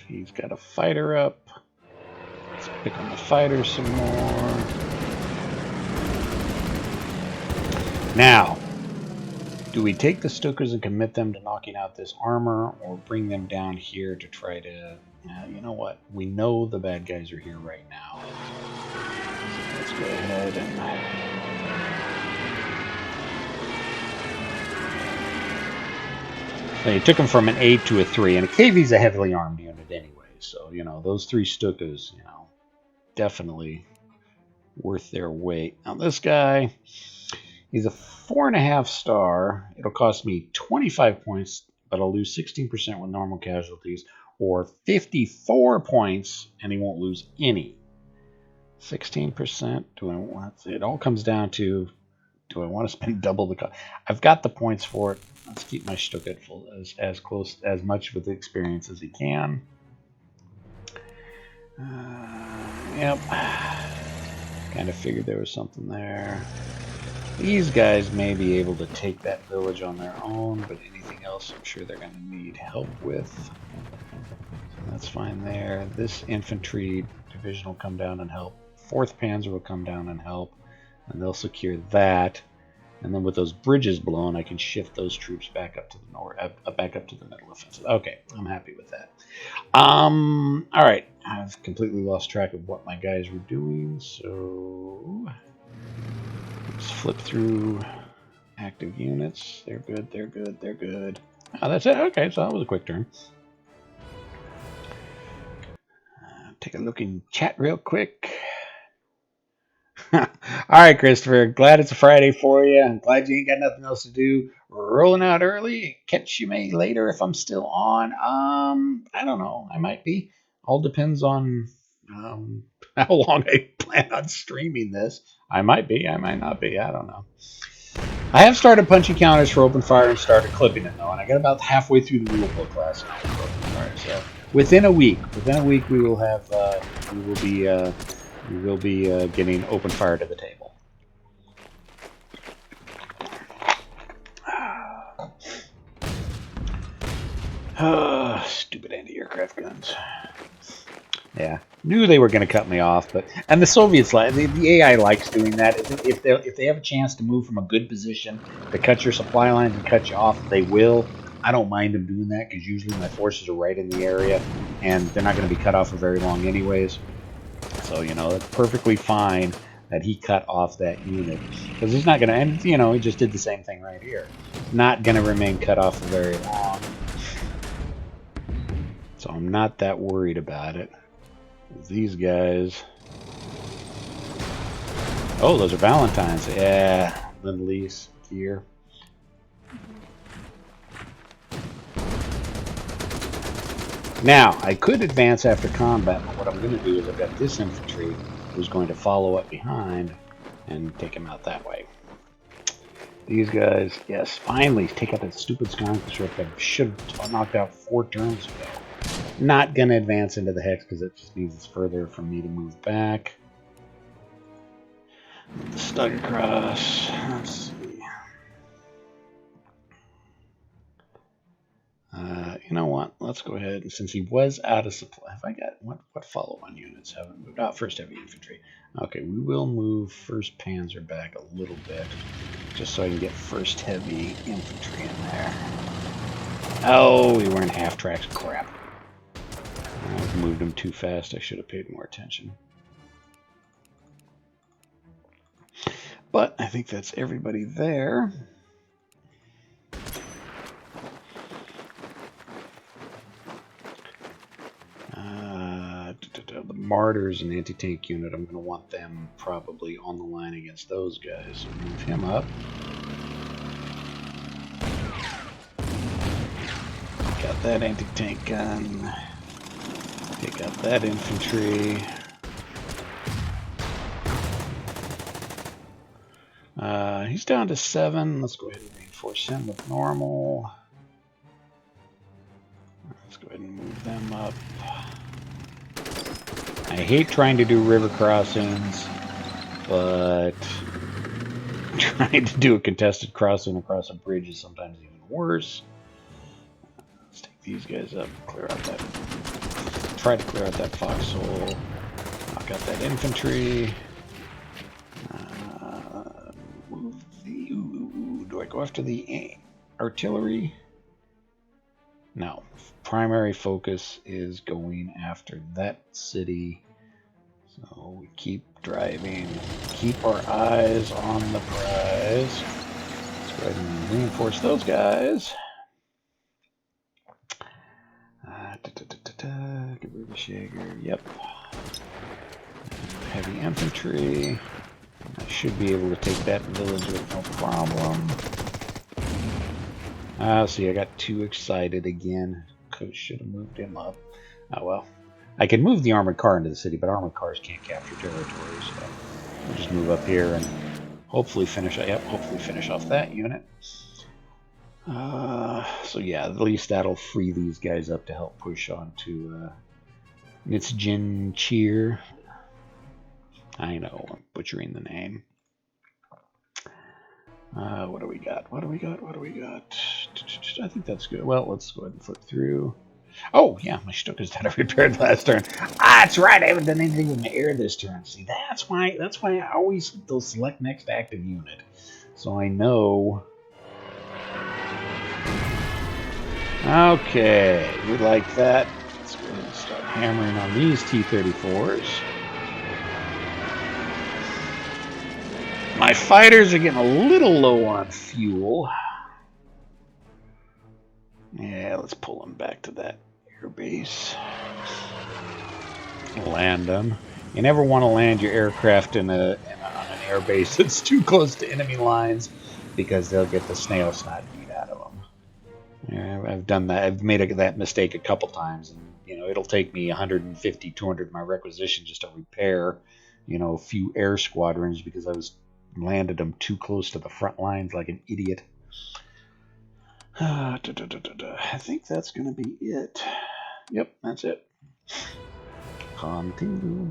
He's got a fighter up. Let's pick on the fighter some more. Now, Do we take the Stukas and commit them to knocking out this armor, or bring them down here to try to... you know what? We know the bad guys are here right now. So let's go ahead and... He took him from an 8 to a 3, and a KV's a heavily armed unit anyway, so, you know, those 3 Stukas, you know, definitely worth their weight. Now, this guy, he's a 4.5 star. It'll cost me 25 points, but I'll lose 16% with normal casualties, or 54 points, and he won't lose any. 16%, do I want... It all comes down to... Do I want to spend double the cost? I've got the points for it. Let's keep my Stuka at full, as close, as much with the experience as he can. Yep. Kind of figured there was something there. These guys may be able to take that village on their own, but anything else I'm sure they're going to need help with. So that's fine there. This infantry division will come down and help. 4th Panzer will come down and help. And they'll secure that, and then with those bridges blown, I can shift those troops back up to the north, back up to the middle offensive. Okay, I'm happy with that. All right, I've completely lost track of what my guys were doing, so let's flip through active units. They're good. They're good. They're good. Oh, that's it. Okay, so that was a quick turn. Take a look in chat real quick. All right, Christopher. Glad it's a Friday for you. I'm glad you ain't got nothing else to do. Rolling out early. Catch you maybe later if I'm still on. I don't know. I might be. All depends on how long I plan on streaming this. I might be. I might not be. I don't know. I have started punching counters for open fire and started clipping it though, and I got about halfway through the rule book last night for open fire. So within a week, we will have we will be getting open fire to the table. Stupid anti-aircraft guns. Yeah, knew they were going to cut me off, but and the Soviets the AI likes doing that. If they have a chance to move from a good position to cut your supply lines and cut you off, they will. I don't mind them doing that because usually my forces are right in the area, and they're not going to be cut off for very long anyways. So, you know, it's perfectly fine that he cut off that unit. Because he's not going to, and, you know, he just did the same thing right here. Not going to remain cut off for very long. So I'm not that worried about it. These guys... Oh, those are Valentines. Yeah, Lend-Lease gear. Now, I could advance after combat, but what I'm going to do is I've got this infantry who's going to follow up behind and take him out that way. These guys, yes, finally take out that stupid skirmish ship that I should have knocked out 4 turns ago. Not going to advance into the hex because it just means it's further for me to move back. Stuck across. Let's see. You know what? Let's go ahead, and since he was out of supply, have I got what follow-on units haven't moved? First heavy infantry. Okay, we will move first Panzer back a little bit, just so I can get first heavy infantry in there. Oh, we were in half tracks. Crap. I've moved them too fast. I should have paid more attention. But I think that's everybody there. The Martyrs and anti-tank unit, I'm going to want them probably on the line against those guys. Move him up. Got that anti-tank gun. Take out that infantry. He's down to 7. Let's go ahead and reinforce him with normal. Let's go ahead and move them up. I hate trying to do river crossings, but trying to do a contested crossing across a bridge is sometimes even worse. Let's take these guys up, clear out that. Try to clear out that foxhole. Knock out that infantry. Move the. Do I go after the artillery? No. Primary focus is going after that city. So we keep driving. Keep our eyes on the prize. Let's go ahead and reinforce those guys. Yep. Heavy infantry. I should be able to take that village with no problem. See, I got too excited again. Coach should have moved him up. Oh well. I can move the armored car into the city, but armored cars can't capture territory, so we'll just move up here and hopefully finish. Yep, hopefully finish off that unit. So yeah, at least that'll free these guys up to help push on to Nitzjin Cheer. I know, I'm butchering the name. What do we got? What do we got? What do we got? I think that's good. Well, let's go ahead and flip through. Oh, yeah, my Stukas that I repaired last turn. Ah, that's right. I haven't done anything with my air this turn. See, that's why I always select next active unit. So I know. Okay, we like that. Let's go ahead and start hammering on these T-34s. My fighters are getting a little low on fuel. Yeah, let's pull them back to that air base. Land them. You never want to land your aircraft on an air base that's too close to enemy lines because they'll get the snail snot beat out of them. Yeah, I've done that. I've made that mistake a couple times, and you know it'll take me 150, 200 my requisition just to repair, you know, a few air squadrons because I landed them too close to the front lines like an idiot. I think that's going to be it. Yep, that's it. Continue.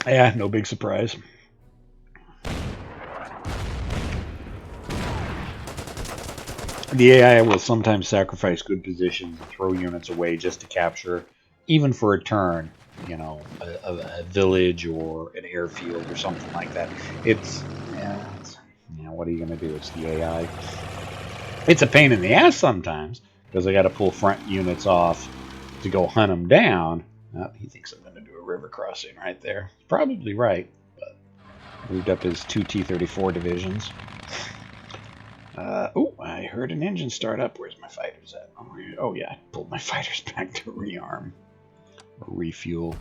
Yeah, no big surprise. The AI will sometimes sacrifice good positions and throw units away just to capture, even for a turn, you know, a village or an airfield or something like that. It's, you know, what are you going to do? It's the AI. It's a pain in the ass sometimes because I got to pull front units off to go hunt them down. He thinks I'm going to do a river crossing right there. Probably right, but moved up his 2 T-34 divisions. Oh, I heard an engine start up. Where's my fighters at? Oh, yeah, I pulled my fighters back to rearm. Or refuel.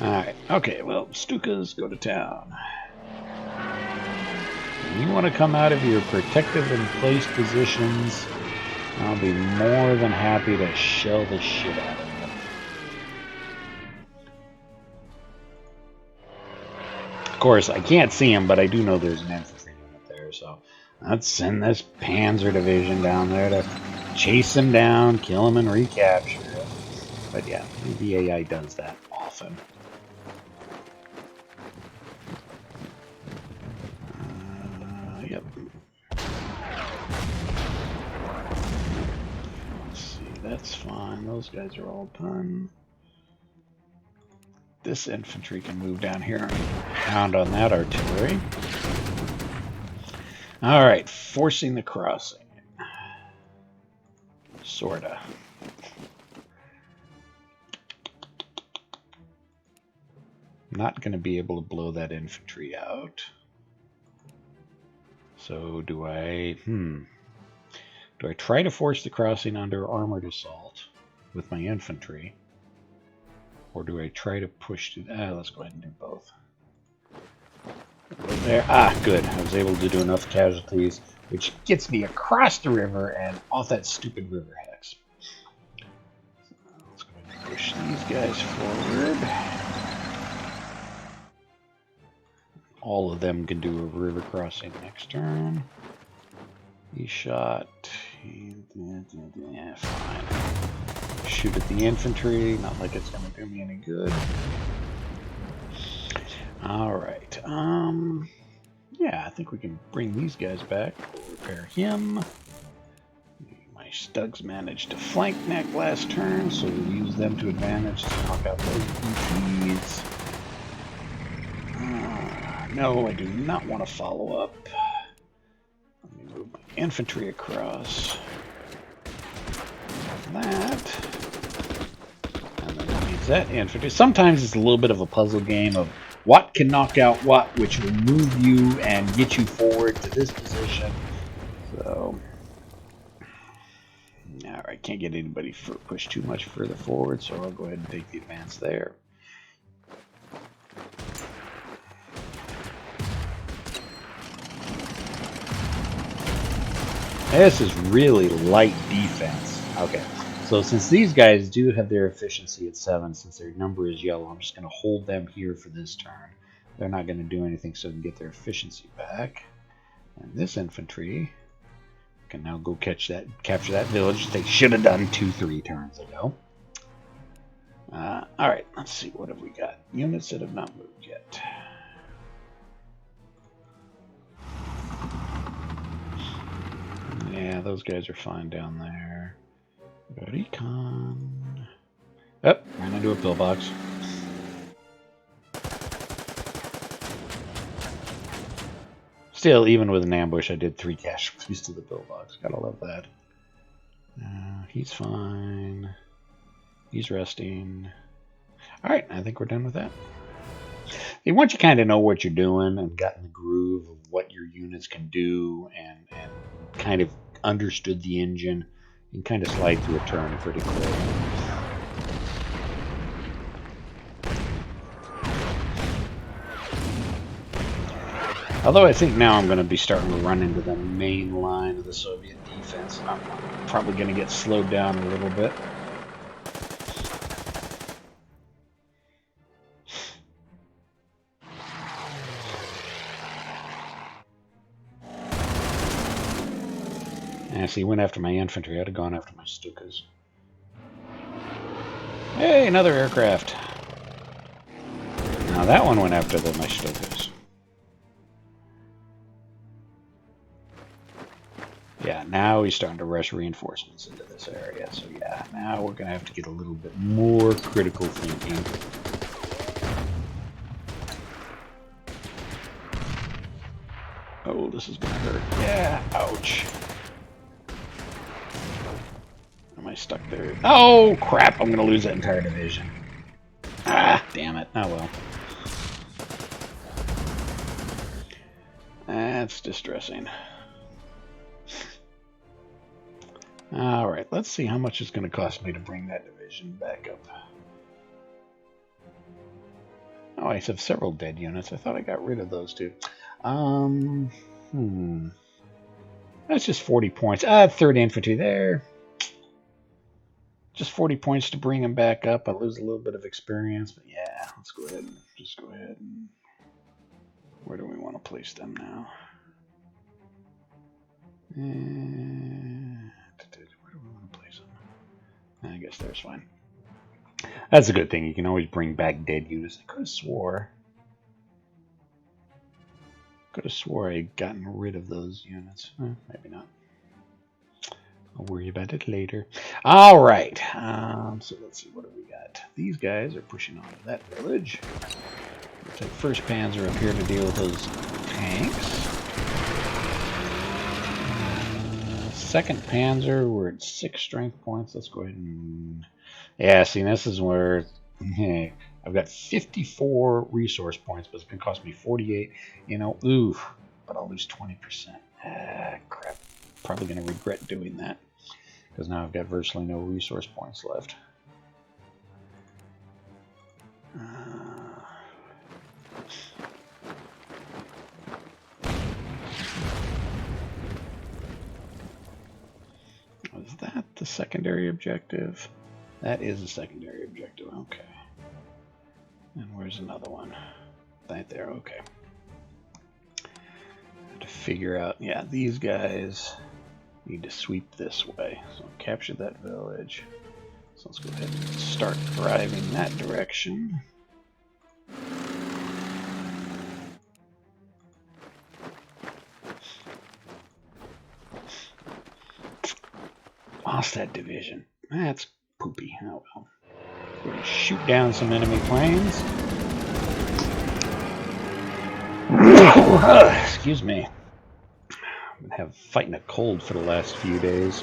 Alright, okay, well, Stukas, go to town. When you want to come out of your protective and placed positions, I'll be more than happy to shell the shit out of you. Of course, I can't see him, but I do know there's an infantry unit there, so let's send this Panzer division down there to chase him down, kill him, and recapture it. But yeah, the AI does that often. Yep. Let's see, that's fine. Those guys are all done. This infantry can move down here and pound on that artillery. Alright, forcing the crossing. Sorta. Not going to be able to blow that infantry out. So do I... Do I try to force the crossing under armored assault with my infantry? Or do I try to push to... let's go ahead and do both. There. Ah, good. I was able to do enough casualties, which gets me across the river and off that stupid river hex. So let's go ahead and push these guys forward. All of them can do a river crossing next turn. He shot. Yeah, fine. Shoot at the infantry. Not like it's going to do me any good. Alright. Yeah, I think we can bring these guys back. We'll repair him. My Stugs managed to flank that last turn, so we'll use them to advantage to knock out those BTs. No, I do not want to follow up. Let me move my infantry across. That. And then that means that infantry. Sometimes it's a little bit of a puzzle game of what can knock out what, which will move you and get you forward to this position. So, alright, can't get anybody push too much further forward, so I'll go ahead and take the advance there. This is really light defense. Okay, so since these guys do have their efficiency at 7, since their number is yellow, I'm just going to hold them here for this turn. They're not going to do anything, so they can get their efficiency back. And this infantry can now go capture that village they should have done 2-3 turns ago. Alright, let's see, what have we got? Units that have not moved yet. Yeah, those guys are fine down there. Recon. Oh, ran into a pillbox. Still, even with an ambush, I did 3 casualties to the pillbox. Gotta love that. He's fine. He's resting. Alright, I think we're done with that. Once you kind of know what you're doing and got in the groove of what your units can do and kind of understood the engine, you can kind of slide through a turn pretty quick. Although I think now I'm going to be starting to run into the main line of the Soviet defense. I'm probably going to get slowed down a little bit. Yeah, see, he went after my infantry. I'd have gone after my Stukas. Hey, another aircraft. Now that one went after my Stukas. Yeah, now he's starting to rush reinforcements into this area. So yeah, now we're going to have to get a little bit more critical thinking. Oh, this is going to hurt. Yeah, ouch. Am I stuck there? Oh, crap, I'm going to lose that entire division. Ah, damn it. Oh, well. That's distressing. Alright, let's see how much it's going to cost me to bring that division back up. Oh, I have several dead units. I thought I got rid of those two. That's just 40 points. 3rd infantry there. Just 40 points to bring them back up. I lose a little bit of experience, but yeah, let's go ahead and just go ahead and... Where do we want to place them now? Where do we want to place them? I guess there's fine. That's a good thing. You can always bring back dead units. I could have swore I had gotten rid of those units. Maybe not. I'll worry about it later. All right. So let's see. What do we got? These guys are pushing on to that village. We'll take 1st Panzer up here to deal with those tanks. 2nd Panzer, we're at 6 strength points. Let's go ahead and... Yeah, see, this is where... I've got 54 resource points, but it's going to cost me 48. You know, oof. But I'll lose 20%. Crap. Probably going to regret doing that. Because now I've got virtually no resource points left. Was that the secondary objective? That is a secondary objective, okay. And where's another one? Right there, okay. Have to figure out, yeah, these guys need to sweep this way. So capture that village. So let's go ahead and start driving that direction. lost that division. That's poopy. Oh well. We're going to shoot down some enemy planes. Excuse me. I've been fighting a cold for the last few days.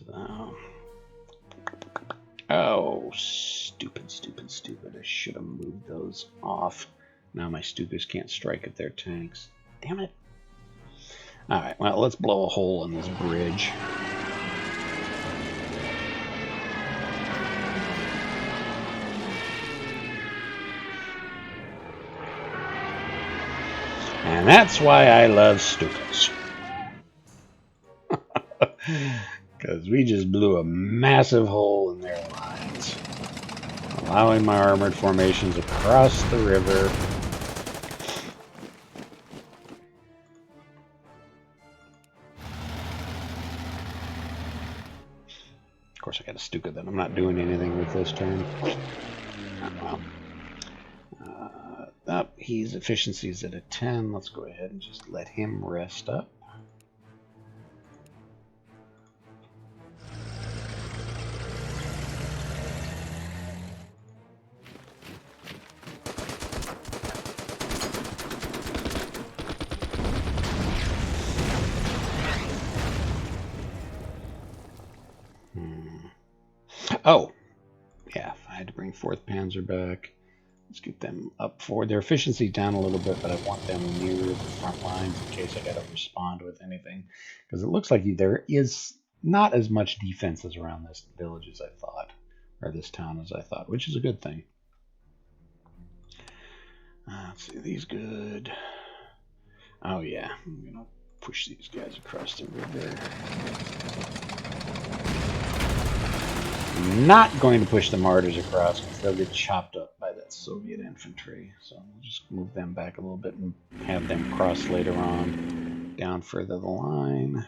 So. Oh, stupid, stupid, stupid. I should have moved those off. Now my Stukas can't strike at their tanks. Damn it. Alright, well, let's blow a hole in this bridge. And that's why I love Stukas. Because we just blew a massive hole in their lines, allowing my armored formations across the river. Of course, I got a Stuka that I'm not doing anything with this turn. Oh, well. His efficiency is at a 10. Let's go ahead and just let him rest up. Oh, yeah, I had to bring 4th Panzer back. Let's get them up forward. Their efficiency down a little bit, but I want them near the front lines in case I got to respond with anything. Because it looks like there is not as much defenses around this village as I thought, or this town as I thought, which is a good thing. Let's see, these good. Oh yeah, I'm going to push these guys across the river. I'm not going to push the martyrs across because they'll get chopped up by that Soviet infantry. So we'll just move them back a little bit and have them cross later on down further the line.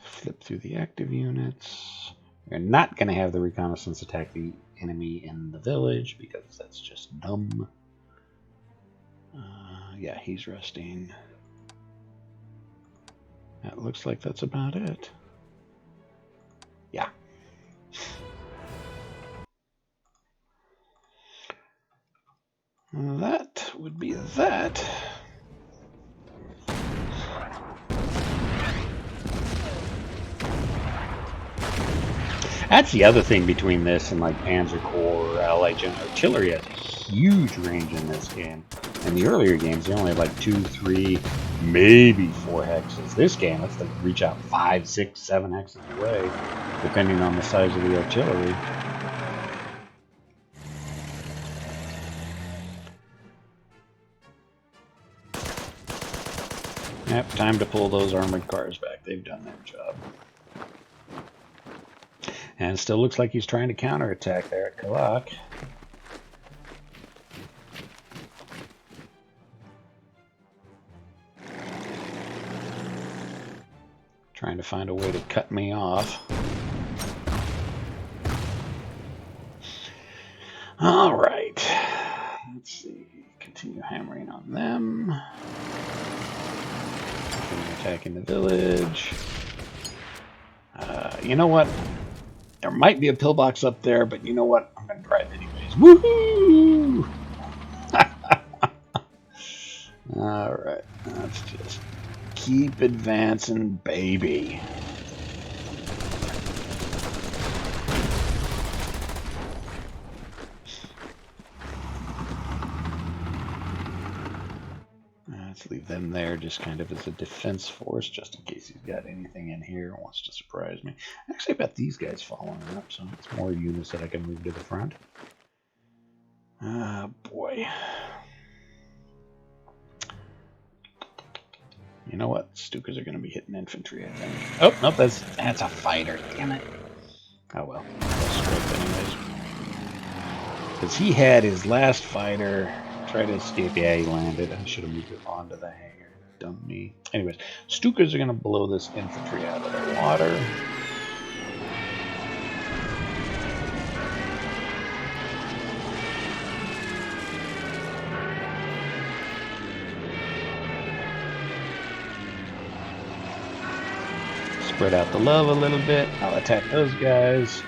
Flip through the active units. We're not going to have the reconnaissance attack the enemy in the village because that's just dumb. Yeah, he's resting. That looks like that's about it. Yeah. That would be that. That's the other thing between this and like Panzer Corps or Allied General Artillery has a huge range in this game. In the earlier games, they only had like 2, 3, maybe 4 hexes. This game, let's like reach out 5, 6, 7 hexes away, depending on the size of the artillery. Yep, time to pull those armored cars back. They've done their job. And it still looks like he's trying to counterattack there at Kalak. Trying to find a way to cut me off. All right. Let's see. Continue hammering on them. Continue attacking the village. You know what? There might be a pillbox up there, but you know what? I'm going to try it anyways. Woohoo! All right. Let's just keep advancing, baby. Let's leave them there just kind of as a defense force, just in case he's got anything in here and wants to surprise me. Actually, I bet these guys following up, so it's more units that I can move to the front. Ah, boy. You know what? Stukas are going to be hitting infantry, I think. Oh, nope, that's a fighter. Damn it. Oh, well. Script anyways. Because he had his last fighter try to escape. Yeah, he landed. I should have moved it onto the hangar. Dumb me. Anyways, Stukas are going to blow this infantry out of the water. Spread out the love a little bit. I'll attack those guys,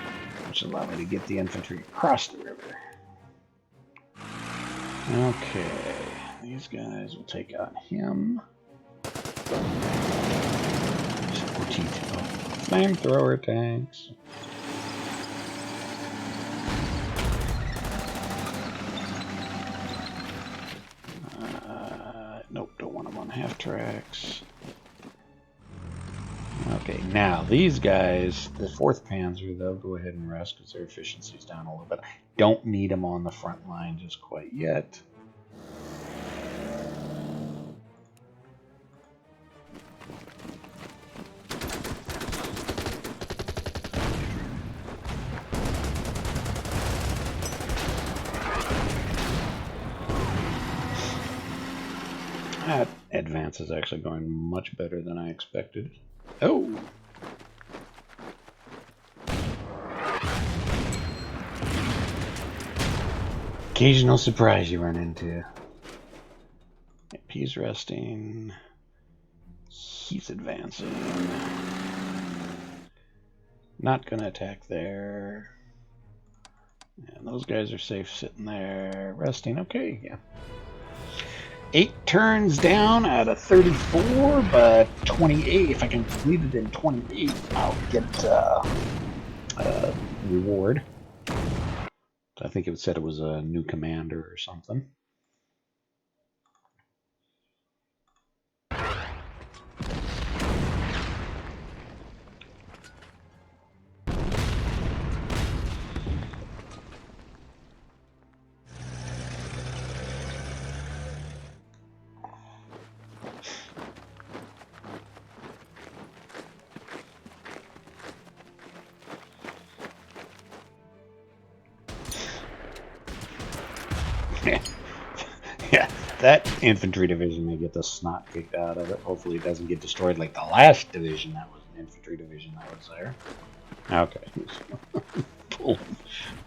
which will allow me to get the infantry across the river. Okay, these guys will take out him. Flamethrower tanks. Nope, don't want them on half tracks. Okay, now these guys, the 4th Panzer, they'll go ahead and rest because their efficiency's down a little bit. Don't need them on the front line just quite yet. That advance is actually going much better than I expected. Oh! Occasional surprise you run into. He's resting. He's advancing. Not gonna attack there. And those guys are safe sitting there, resting. Okay, yeah. 8 turns down out of 34, but 28. If I can complete it in 28, I'll get a reward. I think it said it was a new commander or something. Yeah, that infantry division may get the snot kicked out of it. Hopefully it doesn't get destroyed like the last division that was an infantry division that was there. Okay.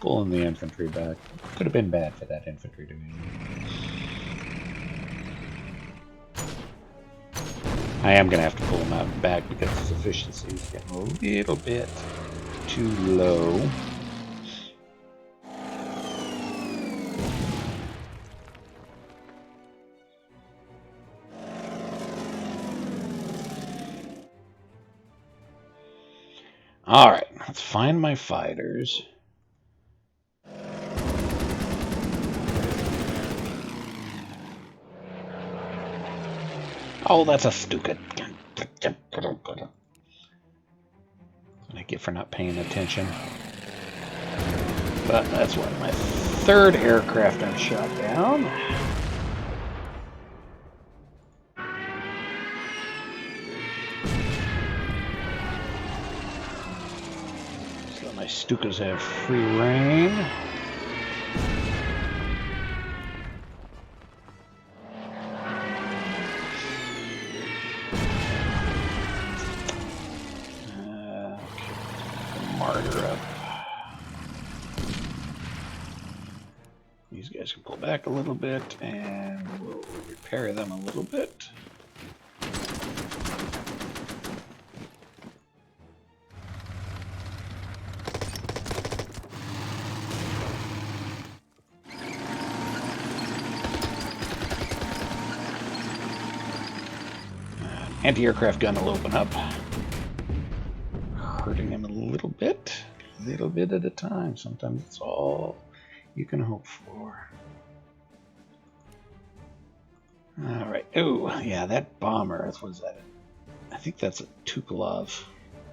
Pulling the infantry back. Could have been bad for that infantry division. I am going to have to pull him out back because his efficiency is getting a little bit too low. Alright, let's find my fighters. Oh, that's a stupid. What I get for not paying attention. But that's what, my 3rd aircraft I've shot down. So my Stukas have free reign. Martyr up. These guys can pull back a little bit, and we'll repair them a little bit. Anti-aircraft gun will open up. Hurting him a little bit at a time. Sometimes it's all you can hope for. Alright. Oh, yeah, that bomber. What was that? I think that's a Tupolev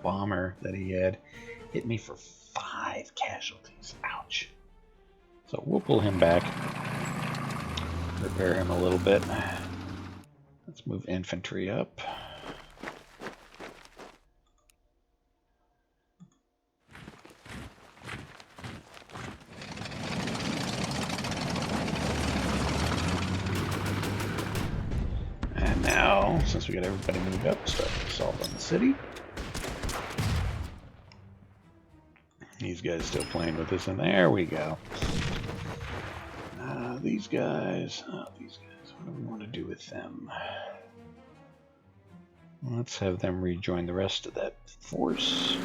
bomber that he had. Hit me for 5 casualties. Ouch. So we'll pull him back. Repair him a little bit. Let's move infantry up. And now, since we got everybody moved up, start to assault on the city. These guys still playing with us, and there we go. These guys, what do we want to do with them? Let's have them rejoin the rest of that force.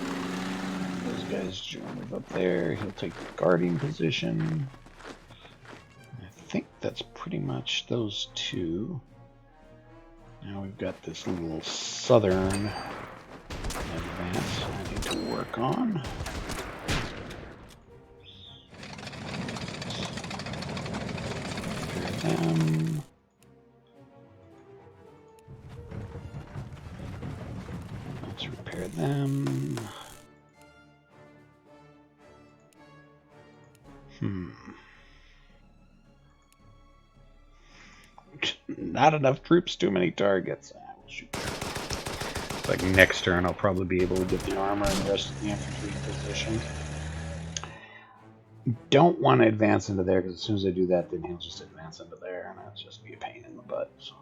Those guys move up there. He'll take the guarding position. I think that's pretty much those two. Now we've got this little southern advance I need to work on. Repair them. Let's repair them. Not enough troops, too many targets. We'll shoot. It's like next turn I'll probably be able to get the armor and the rest of the infantry in position. Don't want to advance into there, because as soon as I do that, then he'll just advance into there, and that'll just be a pain in the butt. So,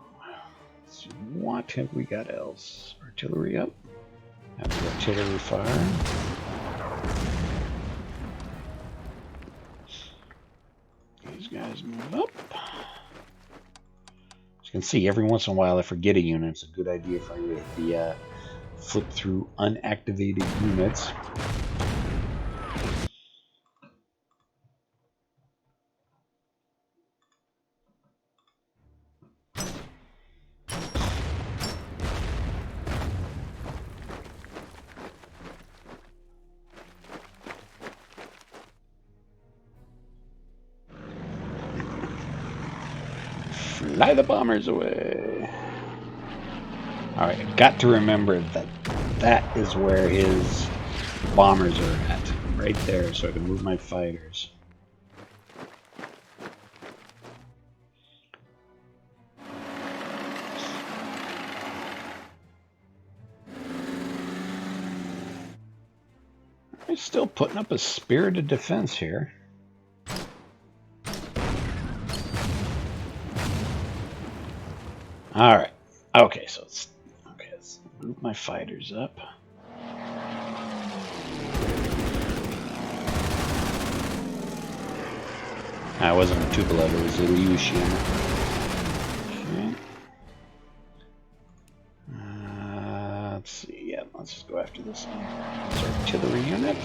let's see, what have we got else? Artillery up. Have the artillery fire. These guys move up. As you can see, every once in a while I forget a unit. It's a good idea for you to flip through unactivated units. Fly the bombers away. Alright, I've got to remember that that is where his bombers are at. Right there, so I can move my fighters. I'm still putting up a spirited defense here. Alright. Okay, so let's move my fighters up. That wasn't a Tupolev, it was a Ilyushin. Okay. Let's see, yeah, let's just go after this one. It's our artillery unit.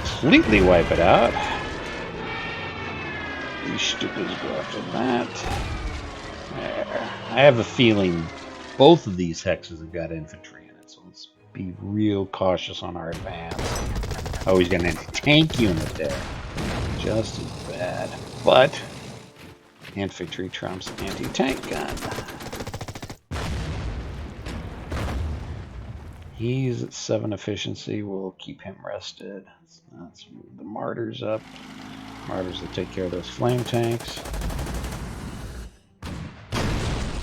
Completely wipe it out. These stupids go after that. There. I have a feeling both of these hexes have got infantry in it, so let's be real cautious on our advance. Oh, he's got an anti-tank unit there. Just as bad. But infantry trumps anti-tank gun. He's at 7 efficiency. We'll keep him rested. Let's move the martyrs up. Martyrs will take care of those flame tanks.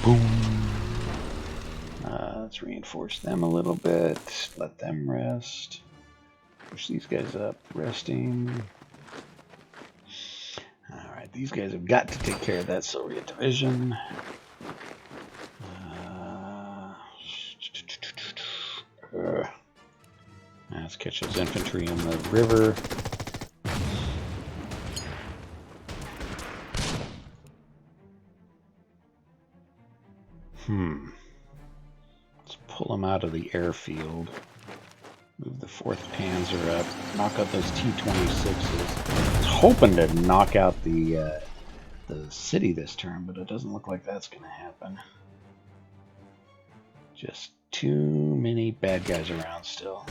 Boom. Let's reinforce them a little bit. Let them rest. Push these guys up. Resting. Alright, these guys have got to take care of that Soviet division. Let's catch those infantry in the river. Let's pull them out of the airfield. Move the 4th Panzer up. Knock out those T-26s. I was hoping to knock out the city this turn, but it doesn't look like that's going to happen. Just too many bad guys around still.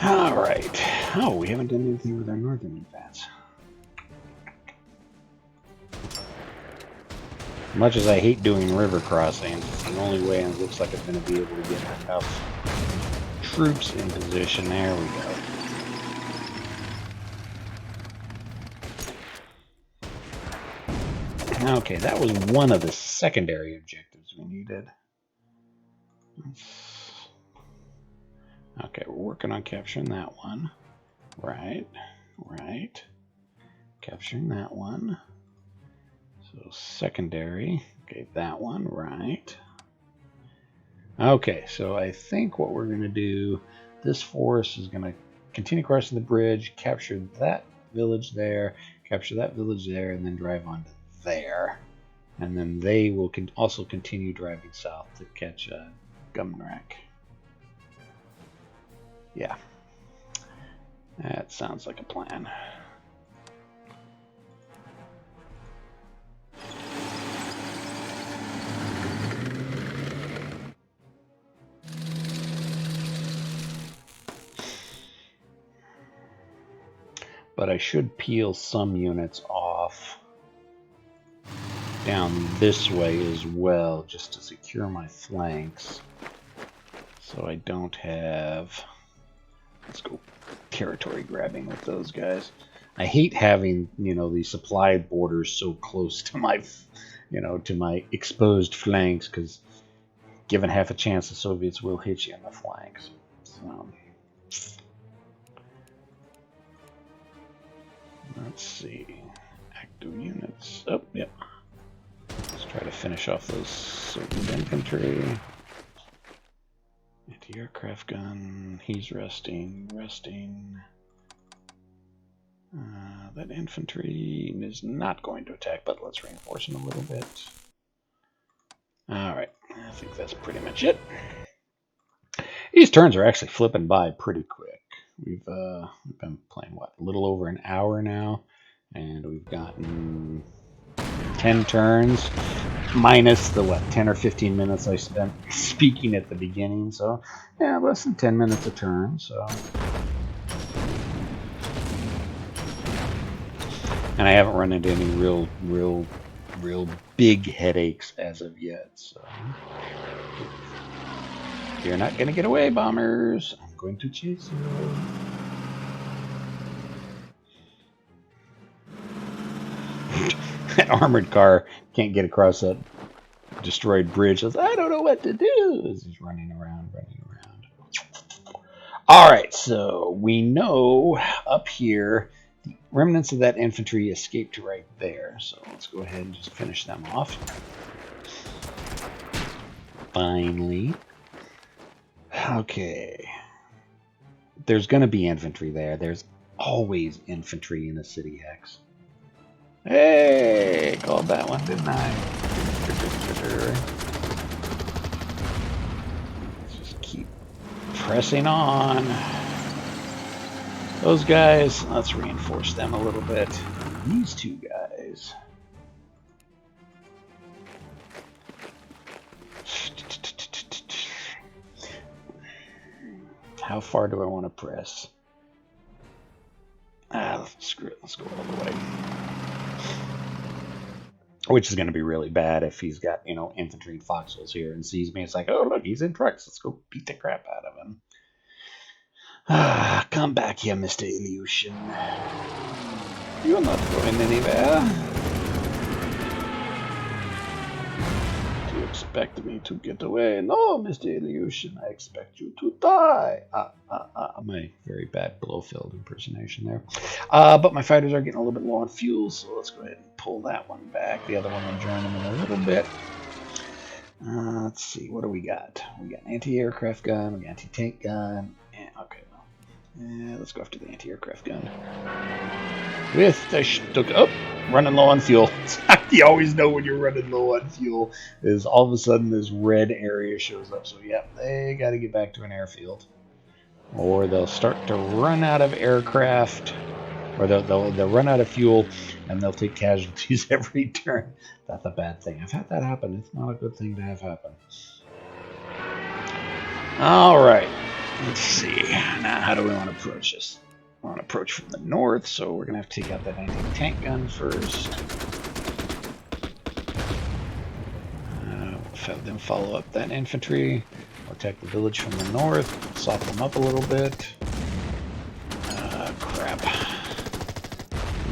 Alright. Oh, we haven't done anything with our northern advance. Much as I hate doing river crossings, it's the only way it looks like I'm going to be able to get enough troops in position. There we go. Okay, that was one of the secondary objectives we needed. Okay, we're working on capturing that one. Right. Capturing that one. So secondary, okay, that one, right. Okay, so I think what we're going to do, this force is going to continue crossing the bridge, capture that village there, capture that village there, and then drive on to there. And then they will also continue driving south to catch Gumrak. Yeah, that sounds like a plan. But I should peel some units off down this way as well, just to secure my flanks, so I don't have... Let's go territory grabbing with those guys. I hate having, you know, these supply borders so close to my, you know, to my exposed flanks, because given half a chance, the Soviets will hit you in the flanks. So, let's see. Active units. Oh, yep. Let's try to finish off those Soviet infantry. Anti-aircraft gun. He's resting. That infantry is not going to attack, but let's reinforce him a little bit. Alright, I think that's pretty much it. These turns are actually flipping by pretty quick. We've been playing, what, a little over an hour now, and we've gotten 10 turns, minus the, what, 10 or 15 minutes I spent speaking at the beginning, so, yeah, less than 10 minutes a turn, so... And I haven't run into any real big headaches as of yet, so... You're not gonna get away, bombers! I'm going to chase you. That armored car can't get across that destroyed bridge. I don't know what to do as he's running around. Alright, so we know up here the remnants of that infantry escaped right there. So let's go ahead and just finish them off. Finally. Okay. There's going to be infantry there. There's always infantry in a city hex. Hey, called that one, didn't I? Let's just keep pressing on. Those guys, let's reinforce them a little bit. These two guys. How far do I want to press? Screw it. Let's go all the way. Which is going to be really bad if he's got, you know, infantry and foxholes here and sees me. It's like, oh, look, he's in trucks. Let's go beat the crap out of him. Come back here, Mr. Ilyushin. You're not going anywhere. Do you expect me to get away? No, Mr. Ilyushin, I expect you to die. My very bad Blofeld impersonation there. But my fighters are getting a little bit low on fuel, so let's go ahead and pull that one back. The other one will join them in a little bit. Let's see, what do we got? We got an anti-aircraft gun, we got an anti-tank gun, and okay, well, yeah, let's go after the anti-aircraft gun. With the oh, running low on fuel. You always know when you're running low on fuel, is all of a sudden this red area shows up. So yeah, they got to get back to an airfield, or they'll start to run out of aircraft. Or they'll run out of fuel, and they'll take casualties every turn. That's a bad thing. I've had that happen. It's not a good thing to have happen. All right. Let's see. Now, how do we want to approach this? I want to approach from the north, so we're going to have to take out that anti-tank gun first. Then follow up that infantry. We'll attack the village from the north. Soften them up a little bit. Crap.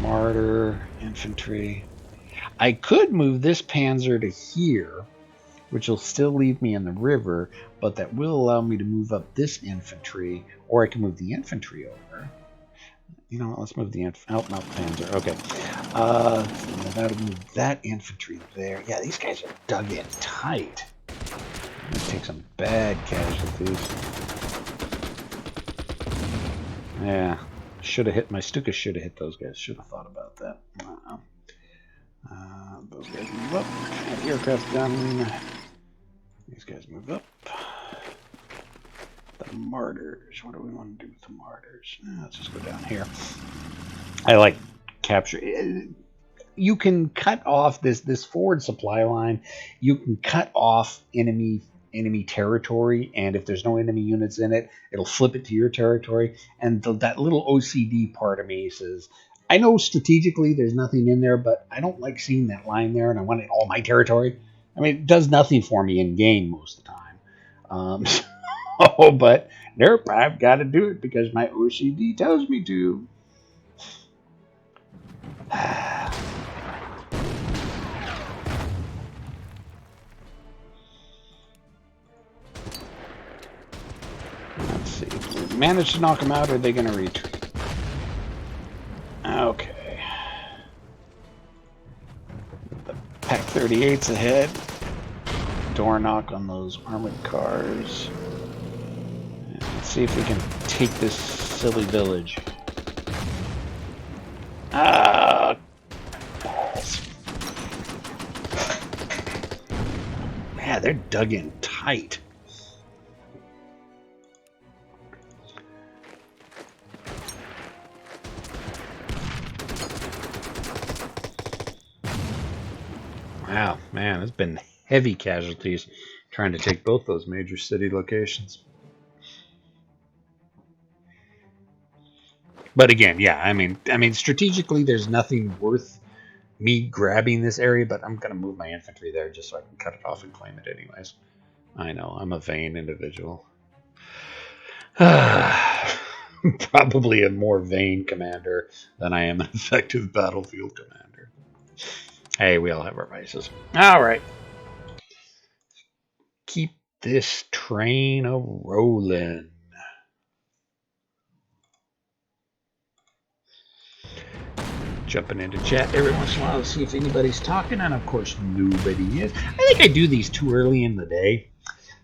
Martyr, infantry. I could move this panzer to here, which will still leave me in the river, but that will allow me to move up this infantry, or I can move the infantry over. You know what? Let's move the out, not Panzer. Okay. That'll move that infantry there. Yeah, these guys are dug in tight. I'm gonna take some bad casualties. Yeah, should have hit my Stuka. Should have hit those guys. Should have thought about that. Those guys move up. Aircraft gun. These guys move up. The martyrs. What do we want to do with the martyrs? Let's just go down here. I like capture. You can cut off this forward supply line. You can cut off enemy territory, and if there's no enemy units in it, it'll flip it to your territory. And that little OCD part of me says, I know strategically there's nothing in there, but I don't like seeing that line there, and I want it all my territory. I mean, it does nothing for me in game most of the time. Oh, but nope, I've got to do it because my OCD tells me to. Let's see. If we manage to knock them out, or are they going to retreat? Okay. The Pack 38's ahead. Door knock on those armored cars. Let's see if we can take this silly village. Balls. Man, they're dug in tight. Wow, man, there's been heavy casualties trying to take both those major city locations. But again, yeah, I mean, strategically, there's nothing worth me grabbing this area, but I'm going to move my infantry there just so I can cut it off and claim it anyways. I know, I'm a vain individual. Probably a more vain commander than I am an effective battlefield commander. Hey, we all have our vices. All right. Keep this train a-rolling. Jumping into chat every once in a while to see if anybody's talking, and of course nobody is. I think I do these too early in the day.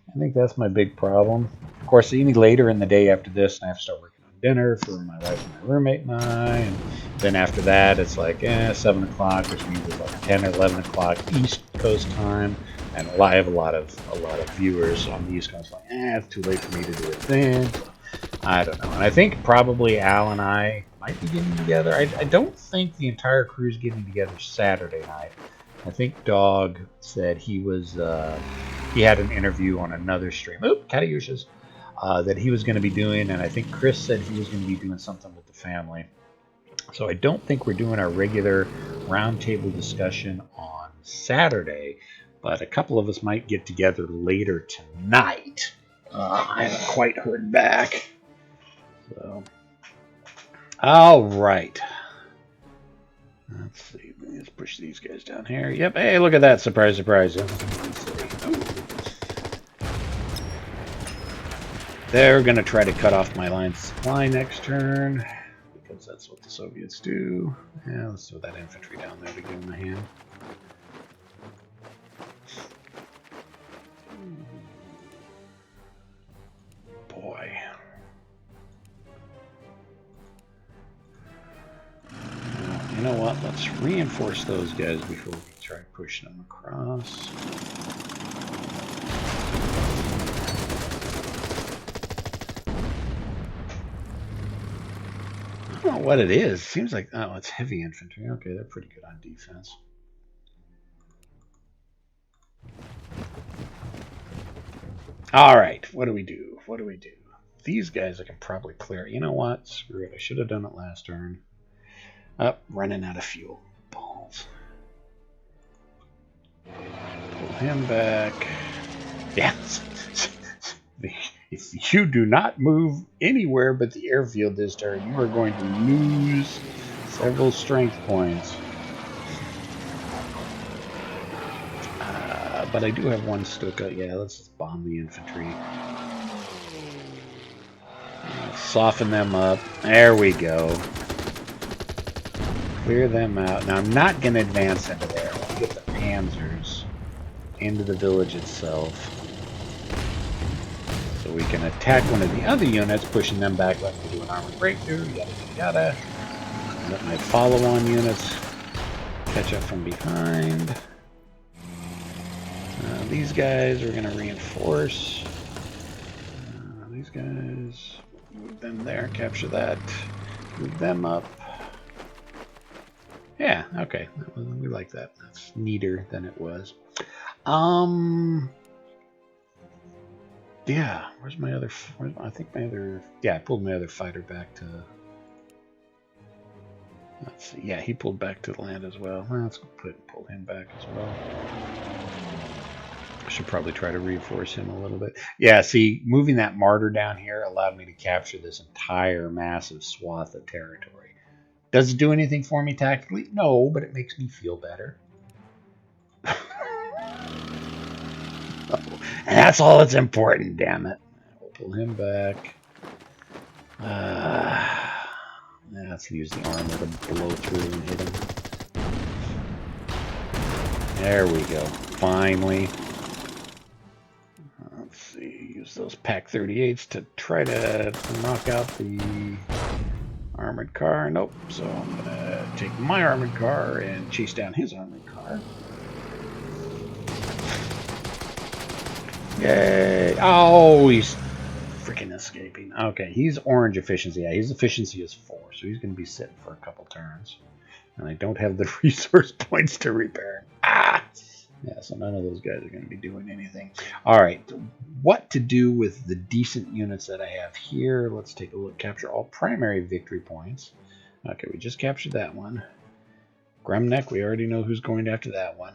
I think that's my big problem. Of course, any later in the day after this, I have to start working on dinner for my wife and my roommate and I, and then after that, it's like 7 o'clock, which means it's like 10 or 11 o'clock East Coast time, and I have a lot of viewers on the East Coast. Like, it's too late for me to do it then. So, I don't know. And I think probably Al and I might be getting together. I don't think the entire crew's getting together Saturday night. I think Dog said he was he had an interview on another stream. Oop, Katyushas. That he was going to be doing, and I think Chris said he was going to be doing something with the family. So I don't think we're doing our regular roundtable discussion on Saturday, but a couple of us might get together later tonight. I haven't quite heard back. So, all right. Let's see. Let's push these guys down here. Yep. Hey, look at that. Surprise, surprise. They're going to try to cut off my line of supply next turn, because that's what the Soviets do. Yeah, let's throw that infantry down there to give them a hand. Boy. You know what? Let's reinforce those guys before we try pushing them across. I don't know what it is. Seems like, oh, it's heavy infantry. Okay, they're pretty good on defense. All right, what do we do? What do we do? These guys I can probably clear. You know what? Screw it. I should have done it last turn. Running out of fuel. Balls. Pull him back. Yeah. If you do not move anywhere but the airfield this turn, you are going to lose several strength points. But I do have one Stuka. Yeah, let's just bomb the infantry. Soften them up. There we go. Clear them out. Now I'm not going to advance into there. I want to get the panzers into the village itself, so we can attack one of the other units, pushing them back, let me do an armored breakthrough, yada yada yada. Let my follow-on units catch up from behind. These guys we're going to reinforce. These guys, move them there, capture that, move them up. Yeah, okay, we like that. That's neater than it was. Yeah, where's my other? I think my other. Yeah, I pulled my other fighter back to. Let's see. Yeah, he pulled back to the land as well. Well, let's pull him back as well. I should probably try to reinforce him a little bit. Yeah, see, moving that martyr down here allowed me to capture this entire massive swath of territory. Does it do anything for me tactically? No, but it makes me feel better. And that's all that's important, damn it. We'll pull him back. Let's use the armor to blow through and hit him. There we go. Finally. Let's see. Use those Pack 38s to try to knock out the armored car. Nope. So I'm going to take my armored car and chase down his armored car. Yay! Oh, he's freaking escaping. Okay, he's orange efficiency. Yeah, his efficiency is 4, so he's going to be sitting for a couple turns. And I don't have the resource points to repair him. Ah! Yeah, so none of those guys are going to be doing anything. All right, what to do with the decent units that I have here? Let's take a look. Capture all primary victory points. Okay, we just captured that one. Gremneck, we already know who's going after that one.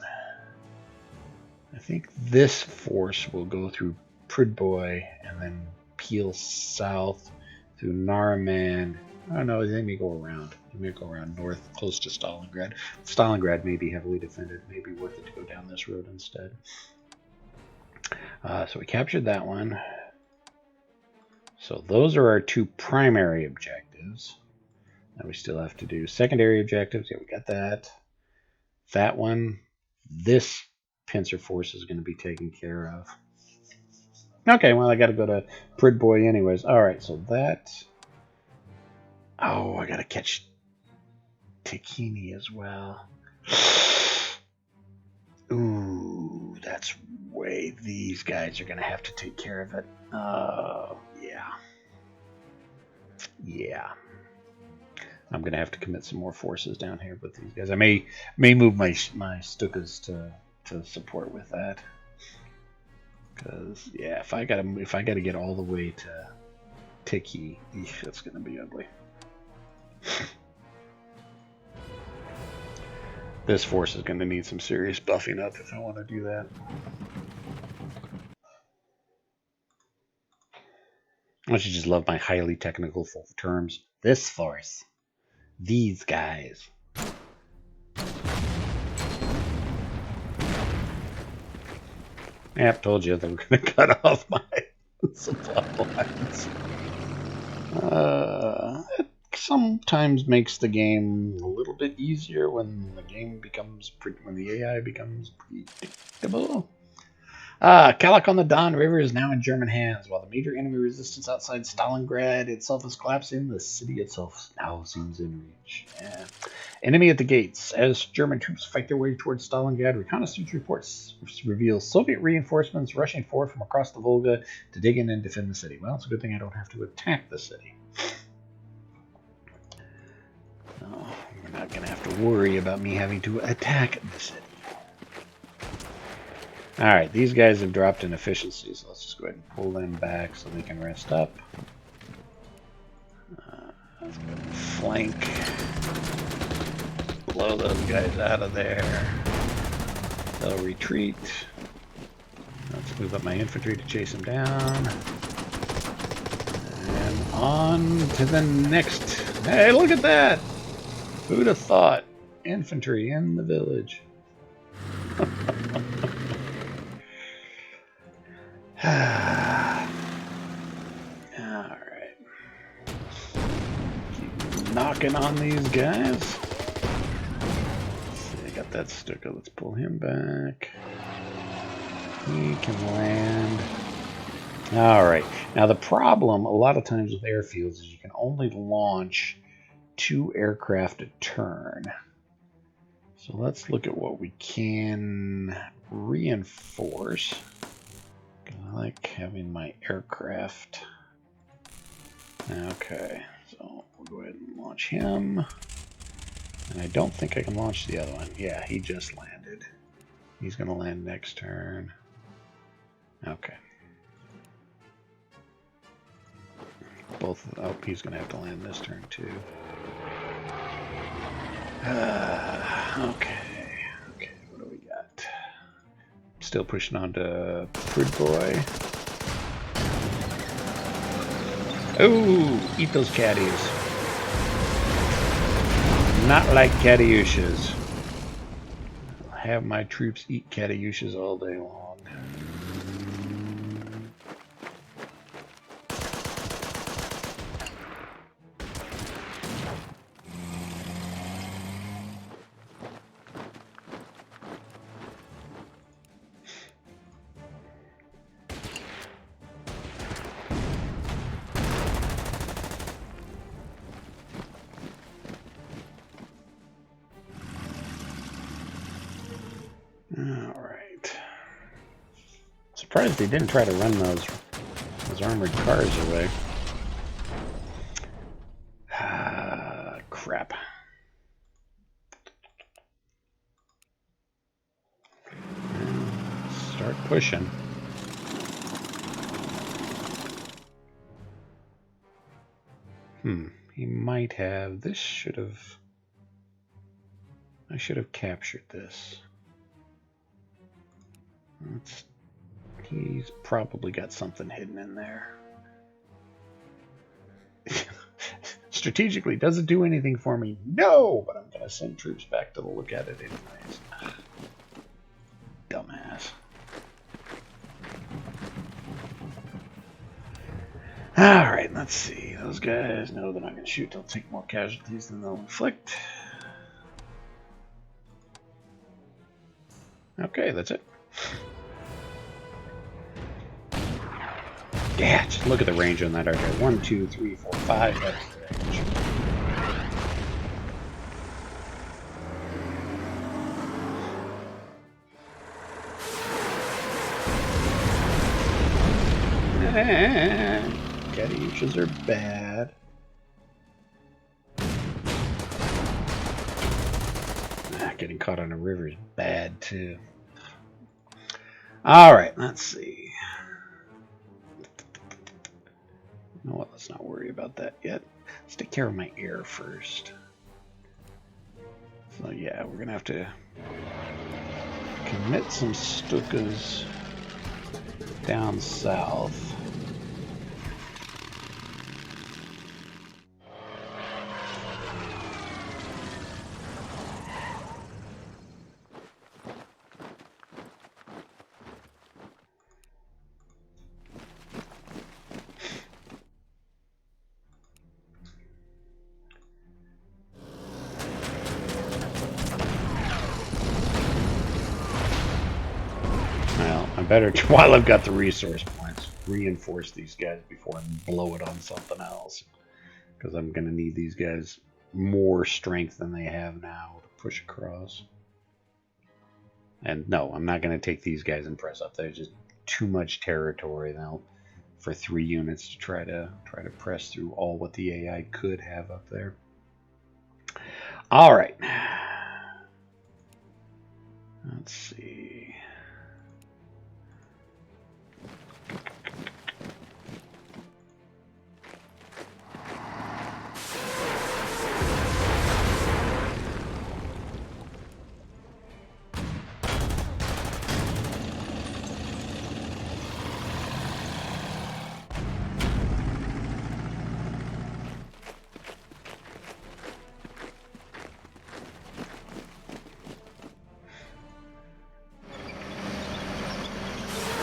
I think this force will go through Pridboy and then peel south through Naraman. Oh no, they may go around. They may go around north, close to Stalingrad. Stalingrad may be heavily defended. May be worth it to go down this road instead. So we captured that one. So those are our 2 primary objectives. Now we still have to do secondary objectives. Yeah, we got that. That one. This pincer force is going to be taken care of. Okay, well, I got to go to Pridboy anyways. All right, so that. Oh, I got to catch Takini as well. Ooh, that's way. These guys are going to have to take care of it. Yeah. Yeah. I'm going to have to commit some more forces down here with these guys. I may move my Stukas to support with that. Because yeah, if I gotta get all the way to Tiki, that's gonna be ugly. This force is gonna need some serious buffing up if I want to do that. I should just love my highly technical terms. This force, these guys. Yep, told you they were going to cut off my supply lines. It sometimes makes the game a little bit easier when the AI becomes predictable. Kalak on the Don River is now in German hands. While the major enemy resistance outside Stalingrad itself is collapsing, the city itself now seems in reach. Yeah. Enemy at the gates. As German troops fight their way towards Stalingrad, reconnaissance reports reveal Soviet reinforcements rushing forward from across the Volga to dig in and defend the city. Well, it's a good thing I don't have to attack the city. No, we're not going to have to worry about me having to attack the city. Alright, these guys have dropped in efficiency, so let's just go ahead and pull them back so they can rest up. Let's go ahead and flank. Blow those guys out of there. They'll retreat. Let's move up my infantry to chase them down. And on to the next. Hey, look at that! Who'd have thought? Infantry in the village. Alright. knocking on these guys. Let's see, I got that sticker. Let's pull him back. He can land. Alright, now the problem a lot of times with airfields is you can only launch 2 aircraft a turn. So let's look at what we can reinforce. I like having my aircraft. Okay, so we'll go ahead and launch him. And I don't think I can launch the other one. Yeah, he just landed. He's going to land next turn. Okay. Both. Oh, he's going to have to land this turn too. Okay. Okay, what do we got? Still pushing on to Fruit Boy. Oh, eat those caddies. Not like Katyushas. I'll have my troops eat Katyushas all day long. Alright. Surprised they didn't try to run those armored cars away. Ah, crap. Start pushing. He might have. This should have. I should have captured this. He's probably got something hidden in there. Strategically, doesn't do anything for me. No! But I'm going to send troops back to look at it anyways. Dumbass. Alright, let's see. Those guys know they're not going to shoot. They'll take more casualties than they'll inflict. Okay, that's it. Yeah, just look at the range on that archer. 1, 2, 3, 4, 5. That's the range. Katyushas are bad. Getting caught on a river is bad too. Alright, let's see. You know what? Let's not worry about that yet. Let's take care of my air first. So yeah, we're gonna have to commit some Stukas down south. Better, while I've got the resource points, reinforce these guys before I blow it on something else. Because I'm going to need these guys more strength than they have now to push across. And no, I'm not going to take these guys and press up. There's just too much territory now for 3 units to try to press through all what the AI could have up there. All right. Let's see.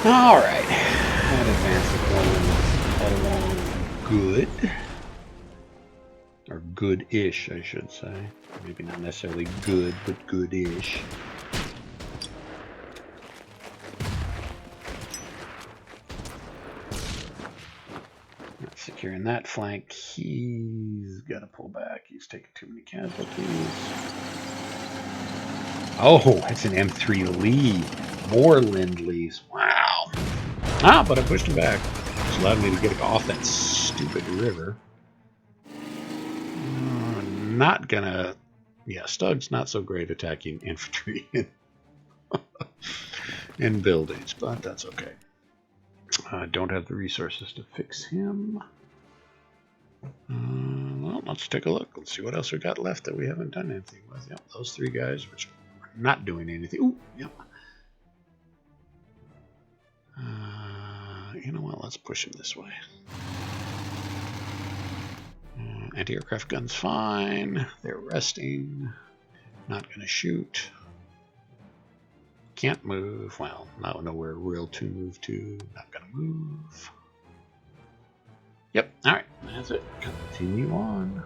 All right, that advance is going along good. Or good-ish, I should say. Maybe not necessarily good, but good-ish. Securing that flank. He's got to pull back. He's taking too many casualties. Oh, it's an M3 Lee. More Lend-Lease. Wow. Ah, but I pushed him back. Which allowed me to get off that stupid river. Not gonna... Yeah, Stug's not so great attacking infantry in buildings, but that's okay. I don't have the resources to fix him. Well, let's take a look. Let's see what else we got left that we haven't done anything with. Yep, those three guys, which are not doing anything. Ooh, yep. You know what? Let's push him this way. Anti-aircraft guns fine. They're resting. Not going to shoot. Can't move. Well, not nowhere real to move to. Not going to move. Yep. All right. That's it. Continue on.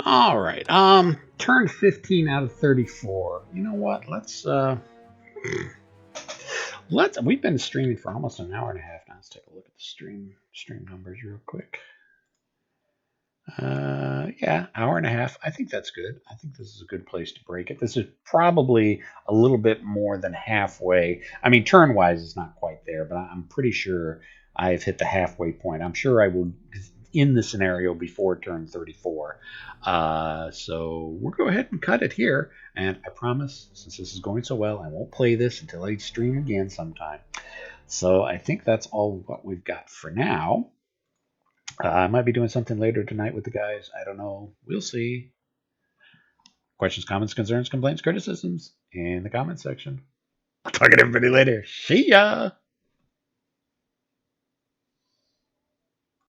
All right. Turn 15 out of 34. You know what? We've been streaming for almost an hour and a half now. Let's take a look at the stream numbers real quick. Yeah, hour and a half. I think that's good. I think this is a good place to break it. This is probably a little bit more than halfway. I mean, turn-wise, it's not quite there, but I'm pretty sure I've hit the halfway point. I'm sure I will in the scenario before turn 34. So we'll go ahead and cut it here. And I promise, since this is going so well, I won't play this until I stream again sometime. So I think that's all what we've got for now. I might be doing something later tonight with the guys. I don't know. We'll see. Questions, comments, concerns, complaints, criticisms in the comments section. I'll talk to everybody later. See ya!